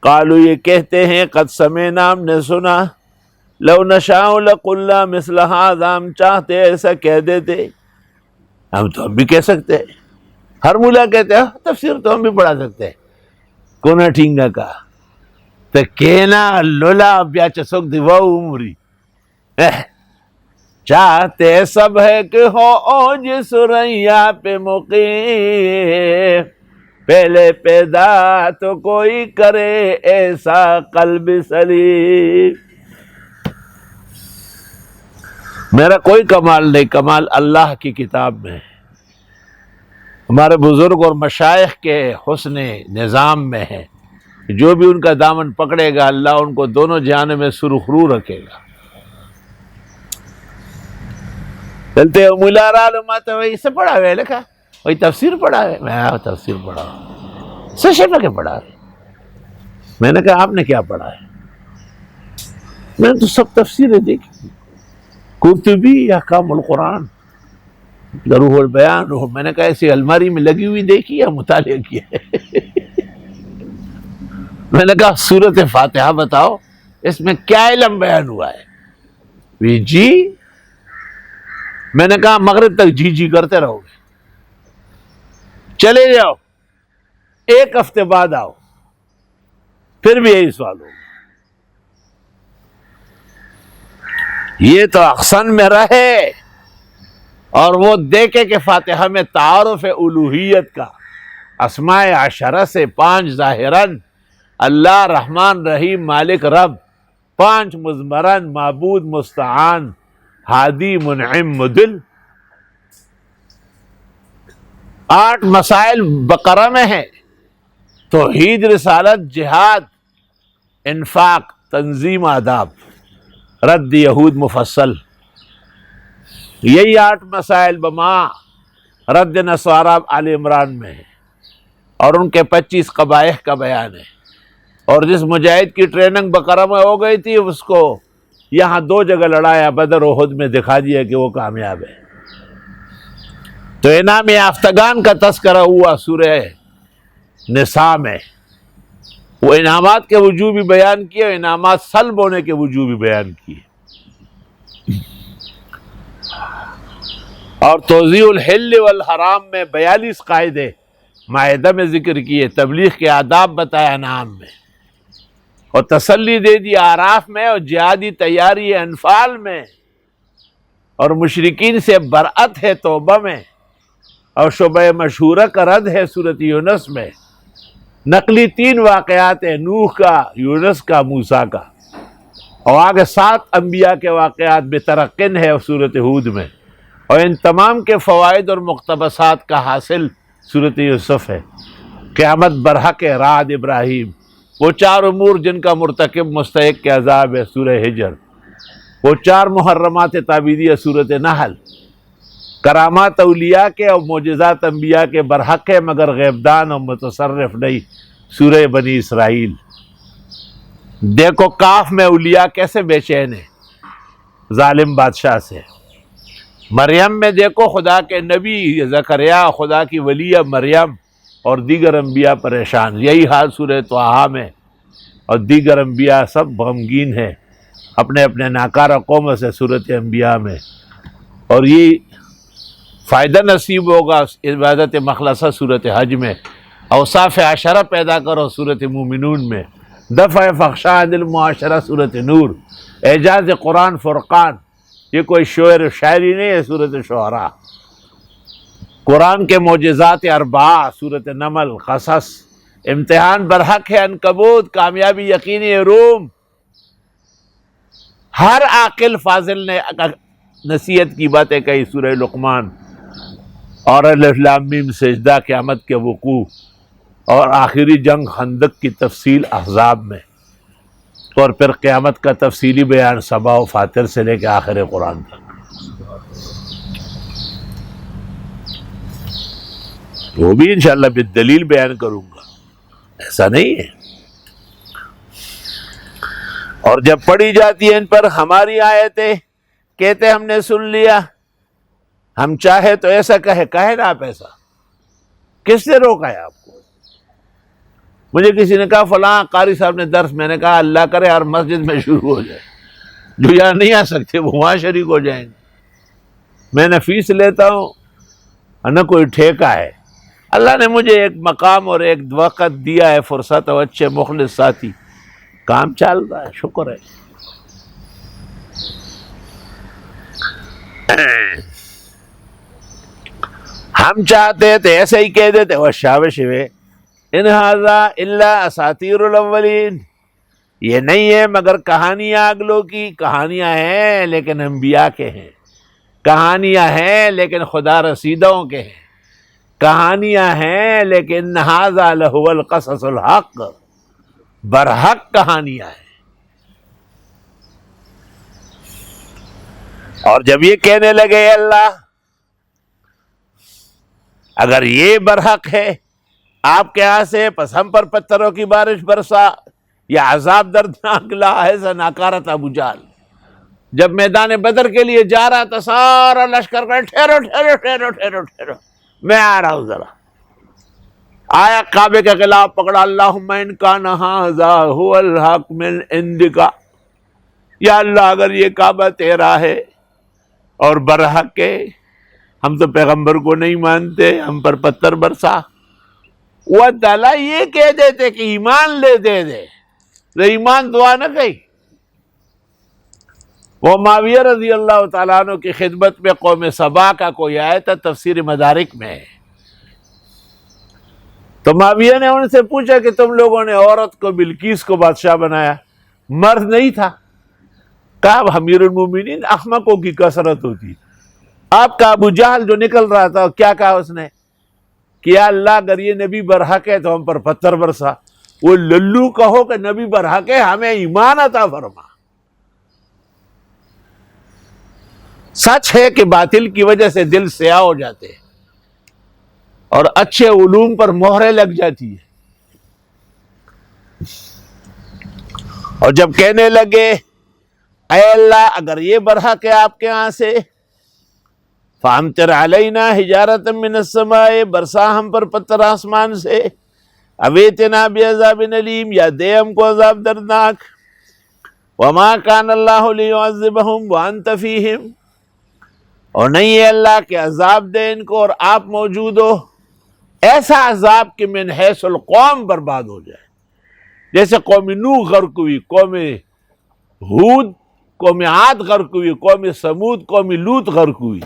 قالوا یہ کہتے ہیں قد سمعنا ہم نے سنا، لو نشاء لقلنا مثل هذا، ہم چاہتے ایسا کہہ دیتے۔ ہم بھی کہہ سکتے ہیں، ہر مولا کہتے ہیں تفسیر تو ہم بھی پڑھا سکتے ہیں، کونا ٹھینگا کا تو کہنا لولا بیاچ سک دی وہ عمری، چاہتے سب ہے کہ ہو اوج سریا پہ مقیم، پہلے پیدا تو کوئی کرے ایسا قلب سلیم۔ میرا کوئی کمال نہیں، کمال اللہ کی کتاب میں ہے، ہمارے بزرگ اور مشائخ کے حسن نظام میں ہے۔ جو بھی ان کا دامن پکڑے گا اللہ ان کو دونوں جہانوں میں سرخرو رکھے گا۔ چلتے ہو ملا رالما تو وہی سے پڑھا ہوئے لکھا، وہی تفسیر پڑھا ہے، میں تفسیر پڑھا ہوں، سشفہ کے پڑھا ہے۔ میں نے کہا آپ نے کیا پڑھا ہے؟ میں نے تو سب تفسیریں دیکھی، قرطبی، احکام القرآن، روح البیان، میں نے کہا ایسی الماری میں لگی ہوئی دیکھی یا مطالعہ کیا ہے؟ میں نے کہا سورۃ فاتحہ بتاؤ اس میں کیا علم بیان ہوا ہے؟ جی میں نے کہا مغرب تک جی جی کرتے رہو گے، چلے جاؤ ایک ہفتے بعد آؤ پھر بھی یہی سوال ہوگا۔ یہ تو احسن میں رہے اور وہ دیکھے کہ فاتحہ میں تعارف الوہیت کا، اسماء عشرہ سے 5 ظاہراً اللہ رحمان رحیم مالک رب، 5 مضمراً معبود مستعان ہادی منعم مدل، 8 مسائل بقرہ میں ہیں، توحید، رسالت، جہاد، انفاق، تنظیم، آداب، رد یہود مفصل، یہی 8 مسائل بما رد نصارہ آل عمران میں ہے، اور ان کے 25 قبائح کا بیان ہے۔ اور جس مجاہد کی ٹریننگ بقرہ میں ہو گئی تھی اس کو یہاں 2 جگہ لڑایا، بدر و احد میں دکھا دیا کہ وہ کامیاب ہے۔ تو انعام یافتگان کا تذکرہ ہوا سورہ نساء میں، وہ انعامات کے وجوہ بھی بیان کیے، انعامات سلب ہونے کے وجوہ بھی بیان کیے۔ اور توزیع الحل والحرام میں 42 قاعدے مائدہ میں ذکر کیے، تبلیغ کے آداب بتایا انعام میں، اور تسلی دے دی اعراف میں، اور جہادی تیاری انفال میں، اور مشرکین سے برأت ہے توبہ میں، اور شبہ مشہورہ کا رد ہے سورۃ یونس میں، نقلی 3 واقعات ہیں، نوح کا، یونس کا، موسیٰ کا، اور آگے 7 انبیاء کے واقعات بترقن ہے سورۃ ہود میں، اور ان تمام کے فوائد اور مقتبسات کا حاصل سورۃ یوسف ہے۔ قیامت برحق ہے، رعد ابراہیم، وہ 4 امور جن کا مرتکب مستحق کے عذاب ہے سورہ ہجر، وہ 4 محرمات تعبیدیہ سورۃ نحل، کرامات اولیاء کے اور معجزات انبیاء کے برحق ہے مگر غیبدان اور متصرف نہیں سورہ بنی اسرائیل۔ دیکھو کاف میں اولیاء کیسے بے چین ہیں ظالم بادشاہ سے، مریم میں دیکھو خدا کے نبی زکریا، خدا کی ولیہ مریم اور دیگر انبیاء پریشان، یہی حال سورہ طٰہٰ میں، اور دیگر انبیاء سب غمگین ہیں اپنے اپنے ناکارہ قوموں سے سورۃ انبیاء میں۔ اور یہ فائدہ نصیب ہوگا عبادت مخلصہ سورۃ حج میں، اوصاف عشرہ پیدا کرو سورۃ مومنون میں، دفع فحشاء عن المعاشرہ سورۃ نور، اعجاز قرآن فرقان، یہ کوئی شعر و شاعری نہیں ہے سورۃ شعراء۔ قرآن کے معجزات اربعہ، سورۃ نمل، قصص، امتحان برحق ہے، عنکبوت، کامیابی یقینی ہے، روم۔ ہر عاقل فاضل نے نصیحت کی باتیں کہی، سورہ لقمان، اور الف لام میم سجدہ، قیامت کے وقوع، اور آخری جنگ خندق کی تفصیل احزاب میں، اور پھر قیامت کا تفصیلی بیان سبا و فاتر سے لے کے آخر قرآن تک۔ وہ بھی انشاءاللہ بالدلیل بیان کروں گا، ایسا نہیں ہے۔ اور جب پڑھی جاتی ہے ان پر ہماری آیتیں، کہتے ہم نے سن لیا، ہم چاہے تو ایسا کہے نا آپ ایسا، کس نے روکا ہے آپ کو؟ مجھے کسی نے کہا فلاں قاری صاحب نے درس، میں نے کہا اللہ کرے ہر مسجد میں شروع ہو جائے، جو یہاں نہیں آ سکتے وہ وہاں شریک ہو جائیں گے۔ میں نہ فیس لیتا ہوں نہ کوئی ٹھیکہ ہے، اللہ نے مجھے ایک مقام اور ایک وقت دیا ہے، فرصت اور اچھے مخلص ساتھی، کام چل رہا ہے، شکر ہے۔ ہم چاہتے تھے ایسے ہی کہہ دیتے، وَالشَّاوِشِ ان ھذا الا اساطیر الاولین، یہ نہیں ہے مگر کہانیاں اگلوں کی، کہانیاں ہیں لیکن انبیاء کے ہیں، کہانیاں ہیں لیکن خدا رسیدوں کے ہیں، کہانیاں ہیں لیکن ھذا لہو القصص الحق، برحق کہانیاں ہیں۔ اور جب یہ کہنے لگے اے اللہ اگر یہ برحق ہے آپ کے ہاں سے، پس ہم پر پتھروں کی بارش برسا، یا عذاب دردناک لا ایسا ناکارت ابو جہل جب میدان بدر کے لیے جا رہا تھا، سارا لشکر کا ٹھہرو ٹھہرو ٹھہرو ٹھہرو ٹھہرو، میں آ رہا ہوں ذرا، آیا کعبے کے خلاف پکڑا، اللہم ان کان ھذا ھو الحق من عندک، یا اللہ اگر یہ کعبہ تیرا ہے اور برحق ہے، ہم تو پیغمبر کو نہیں مانتے، ہم پر پتھر برسا۔ وہ تعالیٰ یہ کہہ دیتے کہ ایمان لے دے تو ایمان دعا نہ کہی۔ وہ معاویہ رضی اللہ تعالیٰ عنہ کی خدمت میں قوم سبا کا کوئی آیا تھا، تفسیر مدارک میں ہے، تو معاویہ نے ان سے پوچھا کہ تم لوگوں نے عورت کو بلقیس کو بادشاہ بنایا، مرد نہیں تھا؟ کہا امیر المومنین احمقوں کی کثرت ہوتی، آپ کا ابو جہل جو نکل رہا تھا کیا کہا اس نے کہ یا اللہ اگر یہ نبی برحق ہے تو ہم پر پتھر برسا۔ وہ للو کہو کہ نبی برحق ہے، ہمیں ایمان عطا فرما۔ سچ ہے کہ باطل کی وجہ سے دل سیاہ ہو جاتے ہیں اور اچھے علوم پر مہرے لگ جاتی ہے۔ اور جب کہنے لگے اے اللہ اگر یہ برحق ہے آپ کے ہاں سے، فَأَمْطِرْ عَلَيْنَا حِجَارَةً مِّنَ السَّمَاءِ، برسا ہم پر پتھر آسمان سے، اویتنا بعذاب علیم، یا دے ہم کو عذاب دردناک، وما کان اللہ لیعذبہم وانت فیہم، اور نہیں ہے اللہ کہ عذاب دے ان کو اور آپ موجود ہو، ایسا عذاب کہ من حیث القوم برباد ہو جائے، جیسے قوم نوح غرق ہوئی، قوم ہود، قوم عاد غرق ہوئی، قوم سمود، قوم لوط غرق ہوئی۔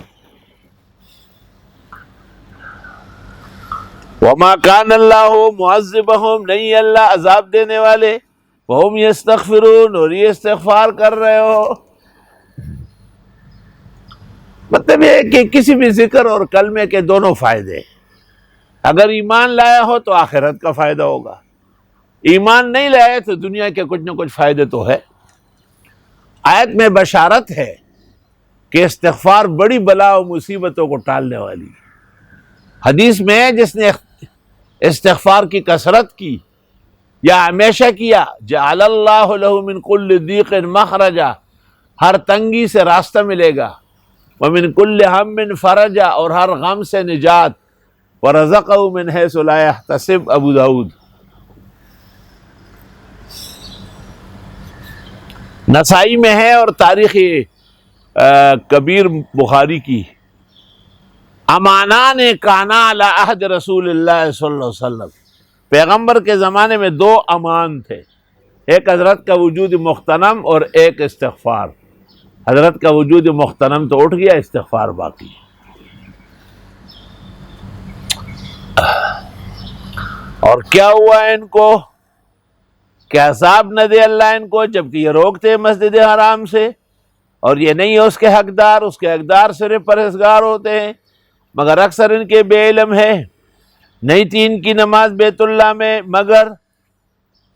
وما کان اللہ معذبہم، نہیں اللہ عذاب دینے والے، وہم یستغفرون، اور یہ استغفار کر رہے ہو۔ مطلب یہ ہے کہ کسی بھی ذکر اور کلمے کے دونوں فائدے، اگر ایمان لایا ہو تو آخرت کا فائدہ ہوگا، ایمان نہیں لائے تو دنیا کے کچھ نہ کچھ فائدے تو ہے۔ آیت میں بشارت ہے کہ استغفار بڑی بلا و مصیبتوں کو ٹالنے والی۔ حدیث میں ہے جس نے استغفار کی کثرت کی یا ہمیشہ کیا، جعل اللہ لہ من کل ضیق مخرجا، ہر تنگی سے راستہ ملے گا، ومن کل ہم فرجا، اور ہر غم سے نجات، ورزقہ من حیث لا یحتسب، ابو داؤد۔ نسائی میں ہے اور تاریخ کبیر بخاری کی، امانان کانا علی عہد رسول اللہ صلی اللہ علیہ وسلم، پیغمبر کے زمانے میں دو امان تھے، ایک حضرت کا وجود مغتنم اور ایک استغفار. حضرت کا وجود مغتنم تو اٹھ گیا، استغفار باقی. اور کیا ہوا ان کو کہ عذاب نہ دے اللہ ان کو، جبکہ یہ روکتے مسجد حرام سے، اور یہ نہیں ہے اس کے حقدار. اس کے حقدار صرف پرہیزگار ہوتے ہیں، مگر اکثر ان کے بے علم ہے. نہیں تھی ان کی نماز بیت اللہ میں مگر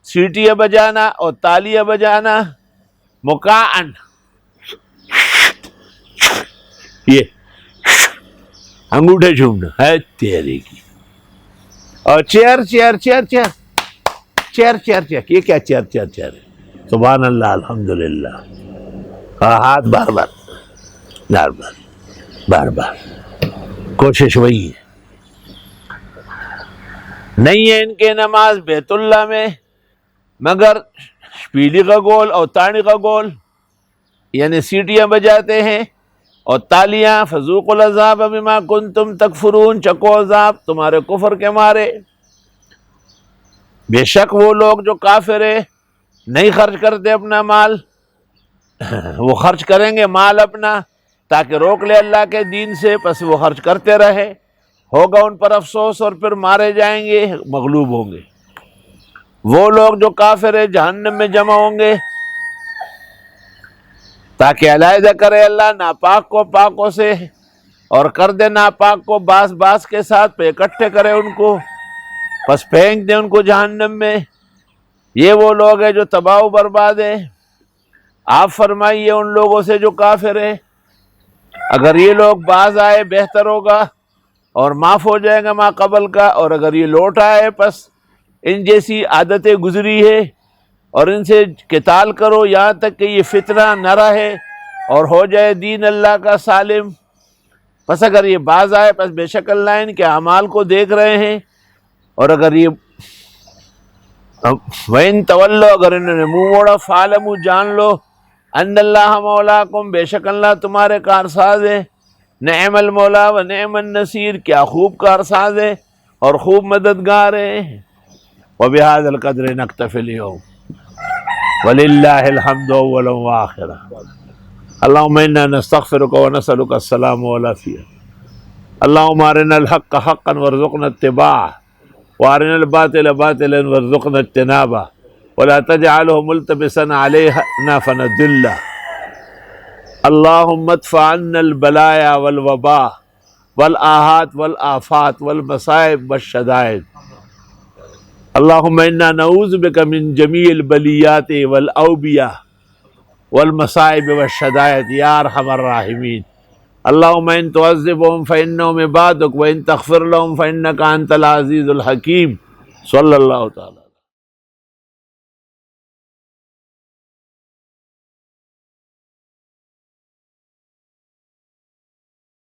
سیٹیاں بجانا اور تالیاں بجانا، مکعن، یہ انگوٹھے جھومنا ہے تیری کی. اور chair chair chair chair chair chair chair, یہ کیا چیئر چیئر چیئر ہے؟ سبحان اللہ، الحمدللہ. ہاتھ بار بار بار بار بار بار، کوشش وہی ہے. نہیں ہے ان کے نماز بیت اللہ میں مگر پیلی کا گول اور تاڑی کا گول، یعنی سیٹیاں بجاتے ہیں اور تالیاں. فذوقوا العذاب بما کنتم تکفرون، چکو عذاب تمہارے کفر کے مارے. بے شک وہ لوگ جو کافر ہے نہیں خرچ کرتے اپنا مال، وہ خرچ کریں گے مال اپنا تاکہ روک لے اللہ کے دین سے، پس وہ خرچ کرتے رہے. ہوگا ان پر افسوس اور پھر مارے جائیں گے، مغلوب ہوں گے. وہ لوگ جو کافر ہے جہنم میں جمع ہوں گے تاکہ علیحدہ کرے اللہ ناپاک کو پاکوں سے، اور کر دے ناپاک کو باس باس کے ساتھ، پہ اکٹھے کرے ان کو، پس پھینک دے ان کو جہنم میں. یہ وہ لوگ ہیں جو تباہ و برباد ہیں. آپ فرمائیے ان لوگوں سے جو کافر ہیں، اگر یہ لوگ باز آئے بہتر ہوگا اور معاف ہو جائے گا ما قبل کا، اور اگر یہ لوٹ آئے پس ان جیسی عادتیں گزری ہے اور ان سے قتال کرو یہاں تک کہ یہ فتنہ نہ رہے اور ہو جائے دین اللہ کا سالم. پس اگر یہ باز آئے پس بے شک اللہ ان کے اعمال کو دیکھ رہے ہیں. اور اگر یہ وَإِن تَوَلَّوْا، اگر انہوں نے منہ موڑا، فَاعْلَمُوا، جان لو، ان اللہ مولاکم، بے شک اللہ تمہارے کارساز ہے. نعم المولا و نعم النصیر، کیا خوب کارساز ہے اور خوب مددگار ہے. وبهذا القدر نکتفی اليوم وللہ الحمد اولا وآخرا. اللہم انا نستغفرک ونسألک السلام والعافیہ. اللہم ارنا الحق حقا وارزقنا اتباعہ، وارنا الباطل باطلا وارزقنا اجتنابہ، ولا تجعله ملتبسا علینا فنضل. اللہم ادفع عنا البلایا والوباء والآحات والآفات والمصائب والشدائد. اللہم انا نعوذ بک من جمیع البلیات والاوبیہ والمصائب والشدائد یا ارحم الراحمین. اللہم ان تعذبهم فإنهم عبادک وإن تغفر لهم فإنک انت العزیز الحکیم. صلی اللہ تعالی